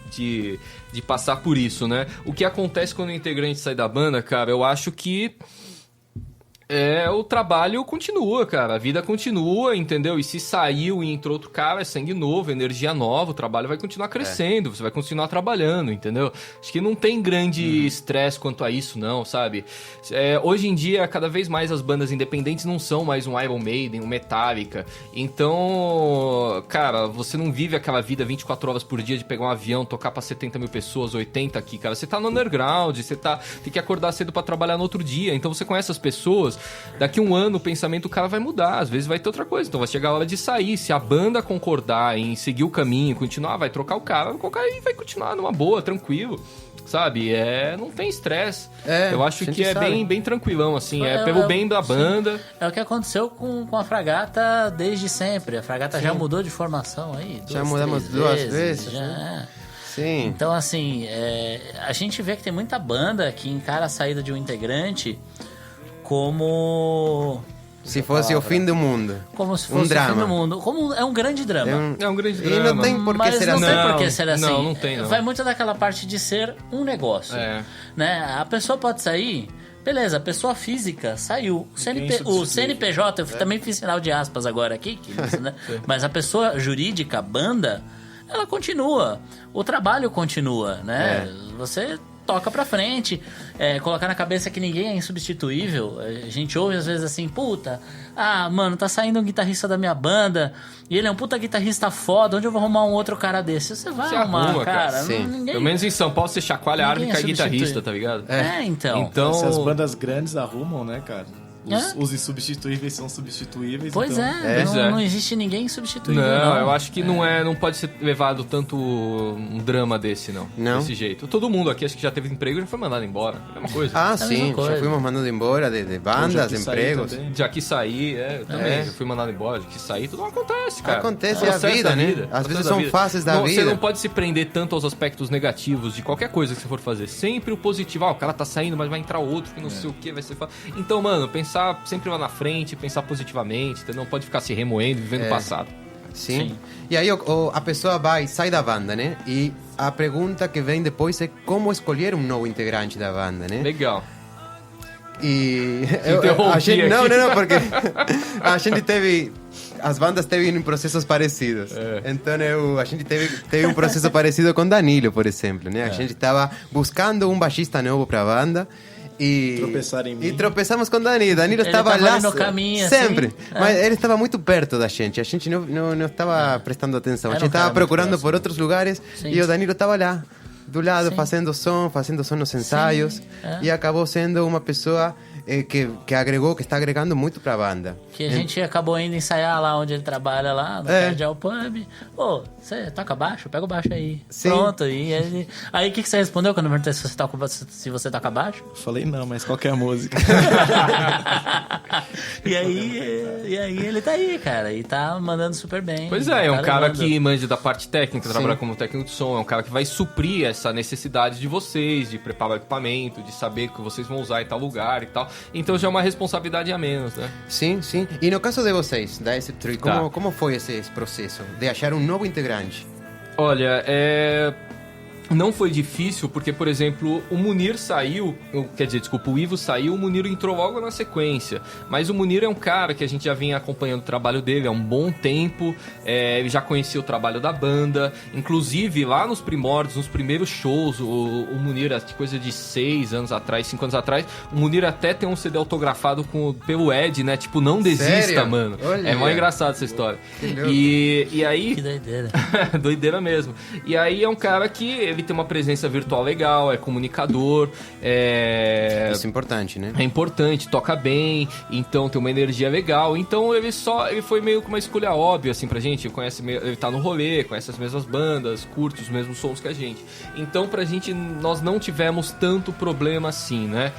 Speaker 5: passar por isso, né? O que acontece quando o integrante sai da banda, cara, eu acho que o trabalho continua, cara. A vida continua, entendeu? E se saiu e entrou outro cara, é sangue novo, energia nova, o trabalho vai continuar crescendo, você vai continuar trabalhando, entendeu? Acho que não tem grande estresse quanto a isso, não, sabe? Hoje em dia, cada vez mais as bandas independentes não são mais um Iron Maiden, um Metallica. Então, cara, você não vive aquela vida 24 horas por dia de pegar um avião, tocar pra 70 mil pessoas, 80 aqui, cara. Você tá no underground, tem que acordar cedo pra trabalhar no outro dia. Então você conhece as pessoas. Daqui um ano o pensamento do cara vai mudar, às vezes vai ter outra coisa, então vai chegar a hora de sair. Se a banda concordar em seguir o caminho, continuar, vai trocar o cara e vai continuar numa boa, tranquilo, sabe? Não tem estresse. Eu acho que é bem tranquilão, assim, pelo bem da banda.
Speaker 3: É o que aconteceu com a Fragata desde sempre. A Fragata já mudou de formação aí.
Speaker 2: Já mudamos 2 vezes.
Speaker 3: Já.
Speaker 2: Sim.
Speaker 3: Então, assim, a gente vê que tem muita banda que encara a saída de um integrante como...
Speaker 2: Se fosse o fim do mundo.
Speaker 3: Como se fosse
Speaker 2: drama.
Speaker 3: o fim do mundo. Como é um grande drama.
Speaker 5: É um grande
Speaker 2: E
Speaker 5: drama.
Speaker 2: não tem por que
Speaker 3: Mas
Speaker 2: ser
Speaker 3: não
Speaker 2: assim.
Speaker 3: tem por que ser assim.
Speaker 5: Não tem, não.
Speaker 3: Vai muito daquela parte de ser um negócio. Né? A pessoa pode sair... Beleza, a pessoa física saiu. O CNPJ, eu também fiz sinal de aspas agora aqui, né? Mas a pessoa jurídica, a banda, ela continua. O trabalho continua, né? Você toca pra frente, colocar na cabeça que ninguém é insubstituível. A gente ouve às vezes assim, mano, tá saindo um guitarrista da minha banda e ele é um puta guitarrista foda, onde eu vou arrumar um outro cara desse? Você vai arrumar, cara.
Speaker 2: Sim.
Speaker 5: Pelo menos em São Paulo você chacoalha a árvore e cai guitarrista, tá ligado?
Speaker 3: Então...
Speaker 4: Se as bandas grandes arrumam, né, cara? Os insubstituíveis são substituíveis.
Speaker 3: Pois
Speaker 4: então...
Speaker 3: não existe ninguém substituível.
Speaker 5: Não, eu acho que não pode ser levado tanto um drama desse, não. Desse jeito. Todo mundo aqui, acho que já teve emprego e já foi mandado embora. É a mesma coisa.
Speaker 2: Ah, sim, já fuimos mandando embora de bandas, empregos.
Speaker 5: Já quis sair, eu também. Já fui mandado embora, já quis sair. Tudo acontece, cara.
Speaker 2: Acontece a vida, né? Às vezes são fases da vida.
Speaker 5: Você não pode se prender tanto aos aspectos negativos de qualquer coisa que você for fazer. Sempre o positivo. O cara tá saindo, mas vai entrar outro que não sei o que, vai ser... Então, mano, pensar sempre lá na frente, pensar positivamente, não pode ficar se remoendo, vivendo o passado.
Speaker 2: Sim. E aí a pessoa sai da banda, né? E a pergunta que vem depois é como escolher um novo integrante da banda, né?
Speaker 5: Legal.
Speaker 2: E
Speaker 5: Não,
Speaker 2: porque a gente teve... As bandas teve processos parecidos. Então a gente teve um processo parecido com Danilo, por exemplo, né? A gente estava buscando um baixista novo para a banda. E tropeçamos com Danilo. Danilo estava lá
Speaker 3: no caminho,
Speaker 2: sempre.
Speaker 3: assim.
Speaker 2: Mas ele estava muito perto da gente. A gente não estava prestando atenção. A gente estava procurando por outros lugares. E o Danilo estava lá, do lado, fazendo som nos ensaios. E acabou sendo uma pessoa que agregou, que está agregando muito para a banda.
Speaker 3: Que a gente acabou indo ensaiar lá onde ele trabalha, lá no Cardial Pub. Você toca baixo? Pega o baixo aí.
Speaker 2: Sim.
Speaker 3: Pronto. E aí o que você respondeu quando eu perguntei se você toca baixo?
Speaker 4: Falei não, mas qualquer música.
Speaker 3: E aí ele tá aí, cara. E tá mandando super bem.
Speaker 5: Pois é um cara que manja da parte técnica, trabalha como técnico de som. É um cara que vai suprir essa necessidade de vocês, de preparar o equipamento, de saber o que vocês vão usar em tal lugar e tal. Então já é uma responsabilidade a menos, né?
Speaker 2: Sim. E no caso de vocês, da S3, como foi esse processo de achar um novo integrante?
Speaker 5: Olha, Não foi difícil, porque, por exemplo, o Munir saiu, o Ivo saiu, o Munir entrou logo na sequência. Mas o Munir é um cara que a gente já vinha acompanhando o trabalho dele há um bom tempo, ele já conhecia o trabalho da banda, inclusive lá nos primórdios, nos primeiros shows, o Munir, coisa de 6 anos atrás, 5 anos atrás, o Munir até tem um CD autografado pelo Ed, né? Tipo, não desista,
Speaker 2: Sério?
Speaker 5: mano.
Speaker 2: Olha.
Speaker 5: É mó engraçado essa história. E aí...
Speaker 3: Que doideira.
Speaker 5: Doideira mesmo. E aí é um cara que ele tem uma presença virtual legal, é comunicador,
Speaker 2: Isso é importante, né?
Speaker 5: é importante, toca bem, então tem uma energia legal. Então ele foi meio que uma escolha óbvia, assim, pra gente. Ele tá no rolê, conhece as mesmas bandas, curte os mesmos sons que a gente. Então, pra gente, nós não tivemos tanto problema assim, né?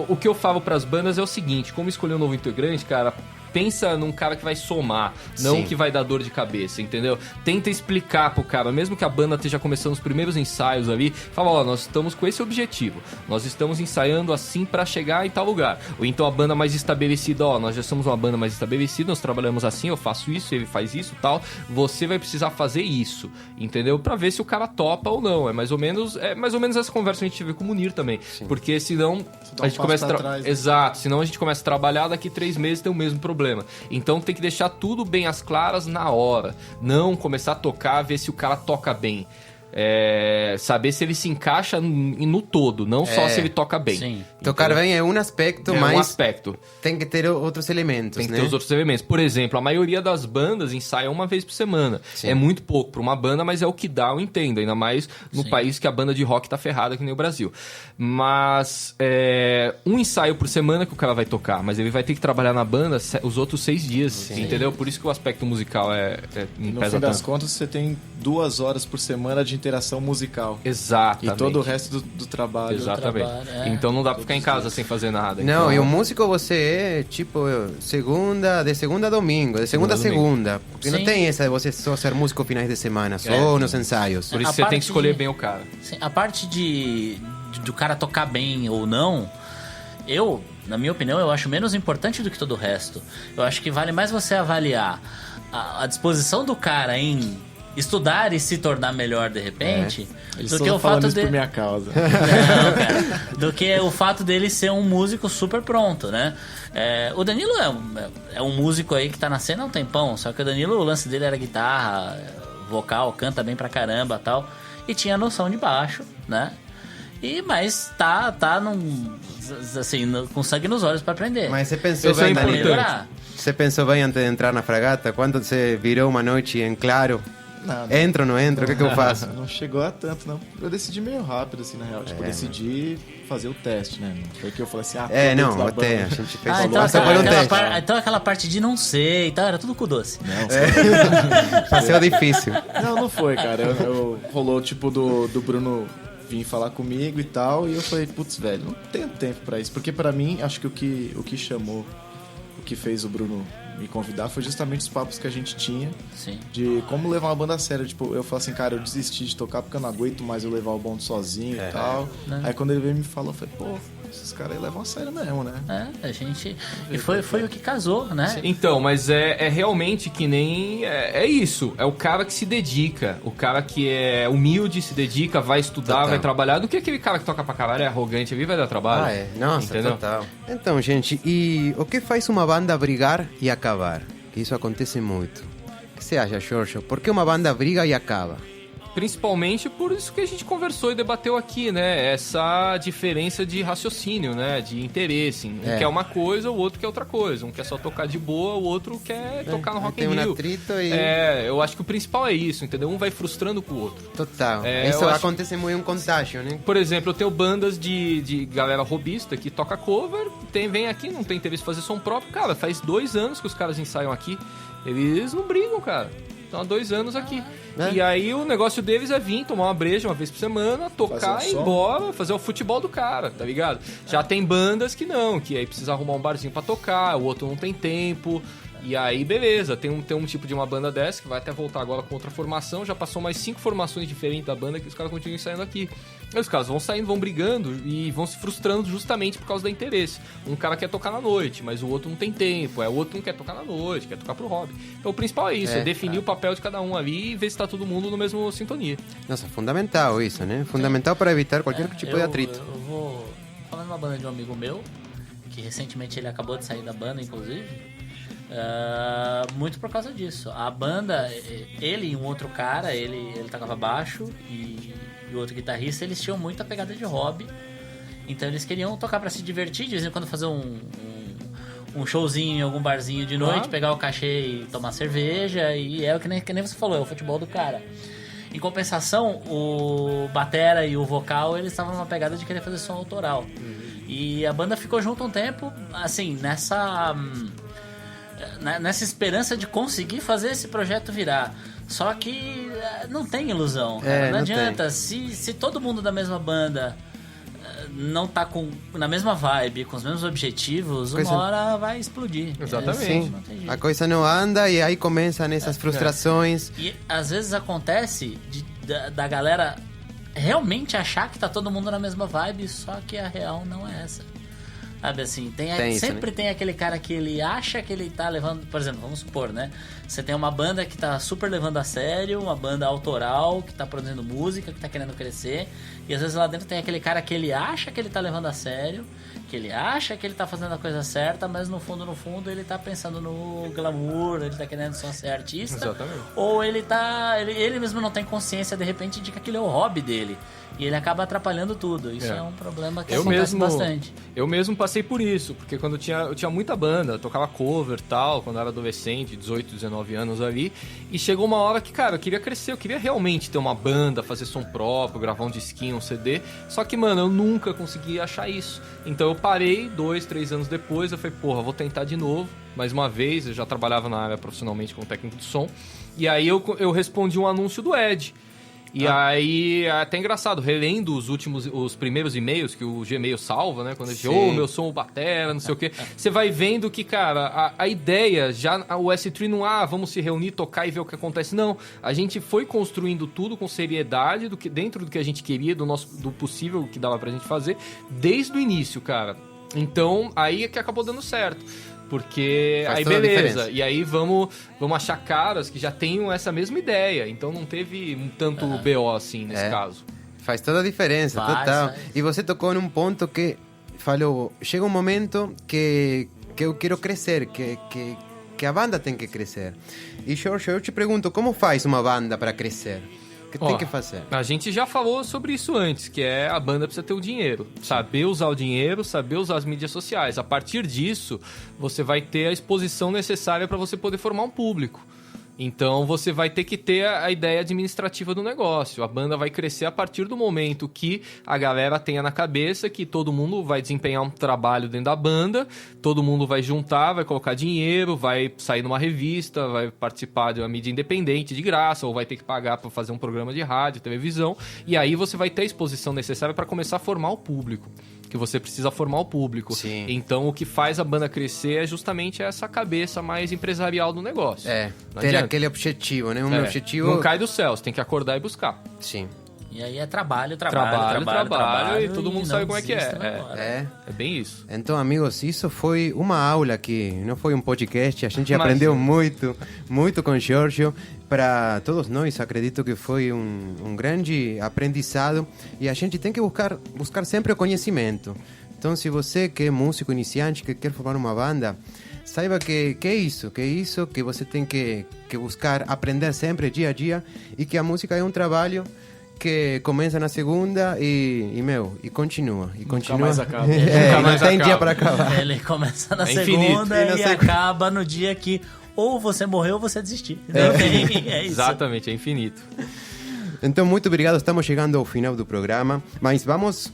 Speaker 5: O que eu falo pras bandas é o seguinte: como escolher um novo integrante, cara, pensa num cara que vai somar, não
Speaker 2: Sim.
Speaker 5: que vai dar dor de cabeça, entendeu? Tenta explicar pro cara, mesmo que a banda esteja começando os primeiros ensaios ali, fala, ó, nós estamos com esse objetivo, nós estamos ensaiando assim pra chegar em tal lugar. Ou então a banda mais estabelecida, ó, nós já somos uma banda mais estabelecida, nós trabalhamos assim, eu faço isso, ele faz isso, tal, você vai precisar fazer isso, entendeu? Pra ver se o cara topa ou não. É mais ou menos essa conversa que a gente teve com o Munir também.
Speaker 2: Sim.
Speaker 5: Porque senão
Speaker 4: dá um
Speaker 5: a gente
Speaker 4: passo
Speaker 5: começa
Speaker 4: pra trás, né?
Speaker 5: Exato, senão a gente começa a trabalhar, daqui 3 meses tem o mesmo problema. Então tem que deixar tudo bem às claras na hora. Não começar a tocar, ver se o cara toca bem. Saber se ele se encaixa no todo, não só se ele toca bem.
Speaker 3: Sim.
Speaker 2: Tocar bem é um aspecto, mas
Speaker 5: um aspecto.
Speaker 2: tem que ter outros elementos,
Speaker 5: Tem que
Speaker 2: né?
Speaker 5: ter os outros elementos. Por exemplo, a maioria das bandas ensaia uma vez por semana.
Speaker 2: Sim.
Speaker 5: É muito pouco para uma banda, mas é o que dá, eu entendo. Ainda mais no
Speaker 3: Sim.
Speaker 5: país que a banda de rock tá ferrada, que nem o Brasil. Mas um ensaio por semana que o cara vai tocar, mas ele vai ter que trabalhar na banda os outros 6 dias, entendeu? Por isso que o aspecto musical
Speaker 4: No
Speaker 5: pesa
Speaker 4: fim das
Speaker 5: tanto.
Speaker 4: contas, você tem 2 horas por semana de interação musical.
Speaker 5: Exatamente.
Speaker 4: E todo o resto do trabalho.
Speaker 5: Exatamente.
Speaker 3: trabalho,
Speaker 5: Então não dá pra ficar em casa sem fazer nada.
Speaker 2: Não,
Speaker 5: então...
Speaker 2: e o músico você é tipo de segunda a domingo, de segunda a segunda. Porque não
Speaker 3: Sim.
Speaker 2: tem essa de você só ser músico finais de semana, só nos ensaios.
Speaker 5: Por isso
Speaker 3: A
Speaker 5: você tem
Speaker 3: parte
Speaker 5: que escolher
Speaker 3: de-
Speaker 5: bem o cara.
Speaker 3: Sim, a parte do cara tocar bem ou não, na minha opinião, eu acho menos importante do que todo o resto. Eu acho que vale mais você avaliar a disposição do cara em estudar e se tornar melhor de repente,
Speaker 4: Eles
Speaker 3: do
Speaker 4: só
Speaker 3: que o
Speaker 4: falando
Speaker 3: fato
Speaker 4: isso
Speaker 3: de...
Speaker 4: por minha causa.
Speaker 3: Não, cara. Do que o fato dele ser um músico super pronto, né? O Danilo é um músico aí que tá na cena há um tempão, só que o Danilo, o lance dele era guitarra, vocal, canta bem pra caramba e tal, e tinha noção de baixo, né? Mas tá com sangue nos olhos pra aprender.
Speaker 2: Mas você pensou
Speaker 5: Isso é
Speaker 2: bem,
Speaker 5: importante.
Speaker 2: Danilo?
Speaker 3: Melhorar.
Speaker 2: Você pensou bem antes de entrar na fragata? Quando você virou uma noite em claro?
Speaker 4: Não,
Speaker 2: Entro ou não entro? O que eu faço?
Speaker 4: Não chegou a tanto, não. Eu decidi meio rápido, assim, na real. Tipo, eu decidi fazer o teste, né? Foi que eu falei assim,
Speaker 2: Não,
Speaker 4: todos da
Speaker 2: até
Speaker 4: banda.
Speaker 2: a gente fez
Speaker 3: Ah, então,
Speaker 2: passou por um teste.
Speaker 3: então aquela parte de não sei e tal, era tudo com doce.
Speaker 2: Passou difícil.
Speaker 4: Não foi, cara. Rolou, tipo, do Bruno vir falar comigo e tal, e eu falei, putz, velho, não tenho tempo pra isso. Porque pra mim, acho que o que chamou, o que fez o Bruno me convidar foi justamente os papos que a gente tinha
Speaker 3: Sim.
Speaker 4: de como levar uma banda a sério. Tipo, eu falei assim, cara, eu desisti de tocar porque eu não aguento mais eu levar o bonde sozinho e tal. Aí quando ele veio e me falou, eu falei, pô, esses caras aí levam a sério mesmo, né?
Speaker 3: A gente... E foi o que casou, né?
Speaker 5: Então, mas é realmente que nem... É isso. É o cara que se dedica. O cara que é humilde, se dedica, vai estudar,
Speaker 2: Total.
Speaker 5: vai trabalhar. Do que aquele cara que toca pra caralho, é arrogante ali, vai dar trabalho.
Speaker 2: Nossa,
Speaker 5: Entendeu?
Speaker 2: total. Então, gente, e o que faz uma banda brigar e acabar? Que isso acontece muito. O que você acha, Jorge? Por que uma banda briga e acaba?
Speaker 5: Principalmente por isso que a gente conversou e debateu aqui, né? Essa diferença de raciocínio, né? De interesse. Um quer uma coisa, o outro quer outra coisa. Um quer só tocar de boa, o outro quer tocar no Rock
Speaker 2: tem
Speaker 5: in Rio.
Speaker 2: atrito e...
Speaker 5: Eu acho que o principal é isso, entendeu? Um vai frustrando com o outro.
Speaker 2: Total.
Speaker 5: É,
Speaker 2: Isso
Speaker 5: eu acho-
Speaker 2: acontece muito um contágio, né?
Speaker 5: Por exemplo, eu tenho bandas de galera robista que toca cover, vem aqui, não tem interesse em fazer som próprio. Cara, faz 2 anos que os caras ensaiam aqui. Eles não brigam, cara. Estão há 2 anos aqui. E aí o negócio deles é vir, tomar uma breja uma vez por semana, tocar
Speaker 4: Fazer
Speaker 5: e ir
Speaker 4: um som.
Speaker 5: embora, fazer o futebol do cara, tá ligado? Já tem bandas que não, que aí precisa arrumar um barzinho pra tocar, o outro não tem tempo. E aí, beleza, tem um tipo de uma banda dessa que vai até voltar agora com outra formação. Já passou mais 5 formações diferentes da banda que os caras continuam ensaiando aqui. Aí os caras vão saindo, vão brigando e vão se frustrando justamente por causa do interesse. Um cara quer tocar na noite, mas o outro não tem tempo. O outro não quer tocar na noite, quer tocar pro hobby. Então o principal é isso, é definir o papel de cada um ali e ver se tá todo mundo no mesmo sintonia.
Speaker 2: Nossa, fundamental isso, né? Fundamental para evitar qualquer tipo de atrito.
Speaker 3: Eu vou falar de uma banda de um amigo meu, que recentemente ele acabou de sair da banda, inclusive. Muito por causa disso. A banda, ele e um outro cara, ele tocava baixo e o outro guitarrista, eles tinham muita pegada de hobby. Então eles queriam tocar pra se divertir, de vez em quando fazer um showzinho em algum barzinho de noite, pegar o cachê e tomar cerveja. E é o que nem você falou, é o futebol do cara. Em compensação, o batera e o vocal, eles estavam numa pegada de querer fazer som autoral. E a banda ficou junto um tempo, assim, nessa esperança de conseguir fazer esse projeto virar. Só que não tem ilusão, cara. Não adianta. Se todo mundo da mesma banda não tá na mesma vibe, com os mesmos objetivos, uma hora vai explodir.
Speaker 5: Exatamente.
Speaker 2: A coisa não anda e aí começam essas frustrações.
Speaker 3: E às vezes acontece da galera realmente achar que tá todo mundo na mesma vibe, só que a real não é essa. Sabe assim, sempre tem aquele cara que ele acha que ele tá levando... Por exemplo, vamos supor, né? Você tem uma banda que tá super levando a sério, uma banda autoral, que tá produzindo música, que tá querendo crescer. E às vezes lá dentro tem aquele cara que ele acha que ele tá levando a sério, que ele acha que ele tá fazendo a coisa certa, mas no fundo ele tá pensando no glamour, ele tá querendo só ser artista.
Speaker 5: Exatamente.
Speaker 3: Ou ele mesmo não tem consciência, de repente, de que aquilo é o hobby dele. E ele acaba atrapalhando tudo. Isso é um problema que acontece bastante.
Speaker 5: Eu mesmo passei por isso, porque quando eu tinha muita banda, eu tocava cover e tal, quando eu era adolescente, 18, 19 anos ali, e chegou uma hora que, cara, eu queria crescer, eu queria realmente ter uma banda, fazer som próprio, gravar um disquinho, um CD, só que, mano, eu nunca consegui achar isso. Então eu parei, 2, 3 anos depois, eu falei, porra, vou tentar de novo, mais uma vez, eu já trabalhava na área profissionalmente como técnico de som, e aí eu respondi um anúncio do Ed. E aí, é até engraçado, relendo os primeiros e-mails que o Gmail salva, né? Quando ele diz, meu som batera, não sei o quê. Você vai vendo que, cara, a ideia, já o S3 não, vamos se reunir, tocar e ver o que acontece. Não, a gente foi construindo tudo com seriedade, dentro do que a gente queria, do possível que dava pra gente fazer, desde o início, cara. Então, aí é que acabou dando certo. Porque
Speaker 2: faz
Speaker 5: aí beleza, e aí vamos achar caras que já tenham essa mesma ideia. Então não teve tanto BO assim nesse caso.
Speaker 2: Faz toda a diferença, total. E você tocou num ponto que falou, chega um momento que eu quero crescer, que a banda tem que crescer. E Jorge, eu te pergunto, como faz uma banda para crescer? O que tem que fazer?
Speaker 5: A gente já falou sobre isso antes, que é a banda precisa ter o dinheiro. Saber usar o dinheiro, saber usar as mídias sociais. A partir disso, você vai ter a exposição necessária para você poder formar um público. Então, você vai ter que ter a ideia administrativa do negócio. A banda vai crescer a partir do momento que a galera tenha na cabeça que todo mundo vai desempenhar um trabalho dentro da banda, todo mundo vai juntar, vai colocar dinheiro, vai sair numa revista, vai participar de uma mídia independente de graça, ou vai ter que pagar para fazer um programa de rádio, televisão, e aí você vai ter a exposição necessária para começar a formar o público. Que você precisa formar o público.
Speaker 2: Sim.
Speaker 5: Então, o que faz a banda crescer é justamente essa cabeça mais empresarial do negócio.
Speaker 2: Ter aquele objetivo, né? Objetivo...
Speaker 5: Não cai do céu, você tem que acordar e buscar.
Speaker 2: Sim.
Speaker 3: E aí é trabalho,
Speaker 5: e todo mundo sabe como é que é. É bem isso.
Speaker 2: Então, amigos, isso foi uma aula aqui, não foi um podcast. A gente aprendeu muito com o Giorgio. Para todos nós, acredito que foi um grande aprendizado. E a gente tem que buscar sempre o conhecimento. Então, se você que é músico iniciante, que quer formar uma banda, saiba que é isso, que você tem que buscar aprender sempre, dia a dia, e que a música é um trabalho que começa na segunda e continua.
Speaker 4: Nunca mais acaba.
Speaker 2: Não tem dia para acabar.
Speaker 3: Ele começa na segunda e acaba no dia que ou você morreu ou você desistir. É isso.
Speaker 5: Exatamente, é infinito.
Speaker 2: Então, muito obrigado. Estamos chegando ao final do programa. Mas vamos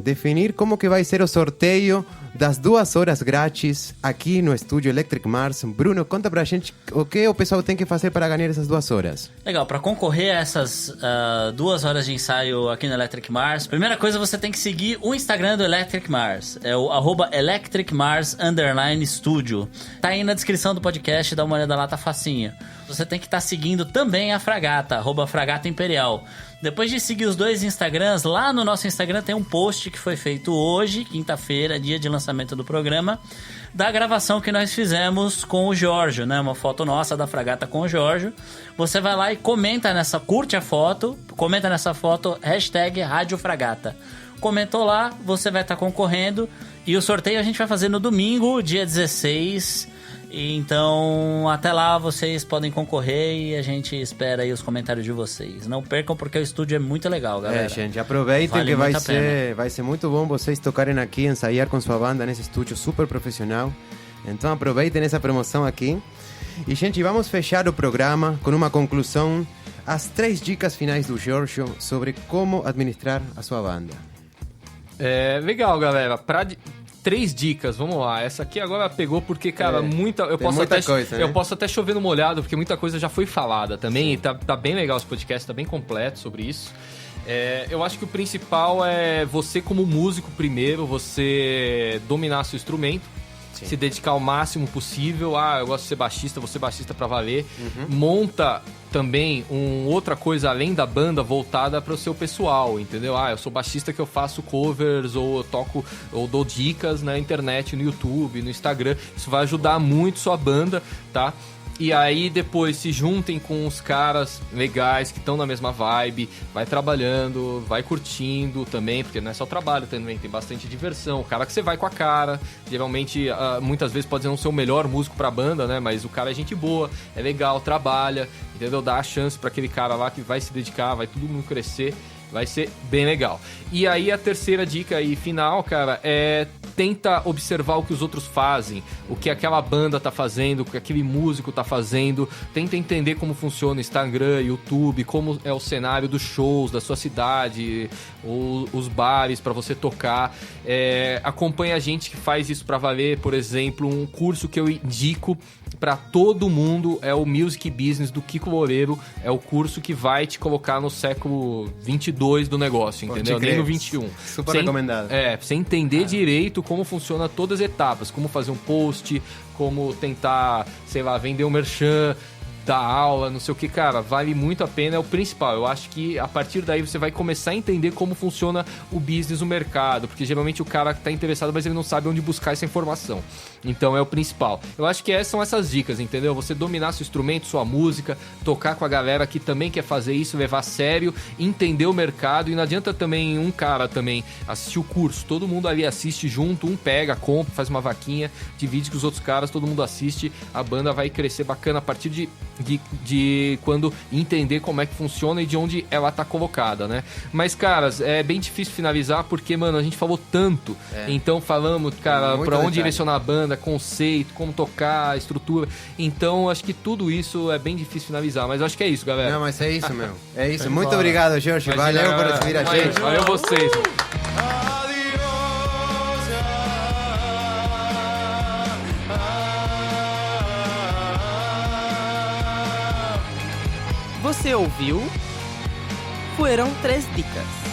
Speaker 2: definir como que vai ser o sorteio das 2 horas grátis aqui no estúdio Electric Mars. Bruno, conta pra gente o que o pessoal tem que fazer para ganhar essas 2 horas.
Speaker 3: Legal, para concorrer a essas 2 horas de ensaio aqui no Electric Mars, primeira coisa, você tem que seguir o Instagram do Electric Mars. É o @electricmars_studio. Tá aí na descrição do podcast, dá uma olhada lá, tá facinho. Você tem que estar seguindo também a Fragata, @Fragata Imperial. Depois de seguir os 2 Instagrams, lá no nosso Instagram tem um post que foi feito hoje, quinta-feira, dia de lançamento do programa, da gravação que nós fizemos com o Giorgio, né? Uma foto nossa da Fragata com o Giorgio. Você vai lá e curte a foto, comenta nessa foto, #RádioFragata. Comentou lá, você vai estar concorrendo. E o sorteio a gente vai fazer no domingo, dia 16. Então, até lá vocês podem concorrer e a gente espera aí os comentários de vocês. Não percam, porque o estúdio é muito legal, galera.
Speaker 2: Gente, aproveitem, vale, que vai ser muito bom vocês tocarem aqui, ensaiar com sua banda nesse estúdio super profissional. Então aproveitem essa promoção aqui. E, gente, vamos fechar o programa com uma conclusão, as 3 dicas finais do Giorgio sobre como administrar a sua banda.
Speaker 5: Legal, galera. 3 dicas, vamos lá. Essa aqui agora pegou porque, cara, eu posso até chover no molhado, porque muita coisa já foi falada também. E tá bem legal esse podcast, tá bem completo sobre isso. Eu acho que o principal é você, como músico, primeiro, você dominar seu instrumento. Sim. Se dedicar ao máximo possível. Eu gosto de ser baixista, vou ser baixista pra valer. Monta também outra coisa além da banda voltada para o seu pessoal, entendeu? Eu sou baixista que eu faço covers, ou eu toco, ou dou dicas na internet, no YouTube, no Instagram. Isso vai ajudar muito sua banda, tá? E aí depois se juntem com os caras legais que estão na mesma vibe, vai trabalhando, vai curtindo também, porque não é só trabalho também, tem bastante diversão. O cara que você vai com a cara, geralmente, muitas vezes pode não ser o melhor músico pra banda, né? Mas o cara é gente boa, é legal, trabalha, entendeu? Dá a chance pra aquele cara lá que vai se dedicar, vai todo mundo crescer. Vai ser bem legal. E aí a terceira dica e final, cara, tenta observar o que os outros fazem, o que aquela banda tá fazendo, o que aquele músico tá fazendo. Tenta entender como funciona o Instagram, YouTube, como é o cenário dos shows da sua cidade, ou os bares para você tocar. Acompanha a gente que faz isso pra valer. Por exemplo, um curso que eu indico para todo mundo é o Music Business do Kiko Loureiro. É o curso que vai te colocar no século 22 do negócio, entendeu? Nem no 21.
Speaker 2: Super recomendado.
Speaker 5: Pra você entender direito como funciona todas as etapas, como fazer um post, como tentar, sei lá, vender um merchan, dar aula, não sei o que, cara, vale muito a pena, é o principal. Eu acho que a partir daí você vai começar a entender como funciona o business, o mercado, porque geralmente o cara tá interessado, mas ele não sabe onde buscar essa informação. Então é o principal. Eu acho que são essas dicas, entendeu? Você dominar seu instrumento, sua música, tocar com a galera que também quer fazer isso, levar a sério, entender o mercado. E não adianta também um cara também assistir o curso, todo mundo ali assiste junto, um pega, compra, faz uma vaquinha, divide com os outros caras, todo mundo assiste, a banda vai crescer bacana a partir de quando entender como é que funciona e de onde ela tá colocada, né? Mas, caras, é bem difícil finalizar porque, mano, a gente falou tanto. Então falamos, cara, pra onde direcionar a banda, conceito, como tocar, estrutura. Então, acho que tudo isso é bem difícil finalizar. Mas acho que é isso, galera.
Speaker 2: Não, mas é isso, meu. É isso. Muito obrigado, Jorge. Valeu por receber a gente.
Speaker 5: Valeu vocês.
Speaker 1: Você ouviu? Foram 3 dicas.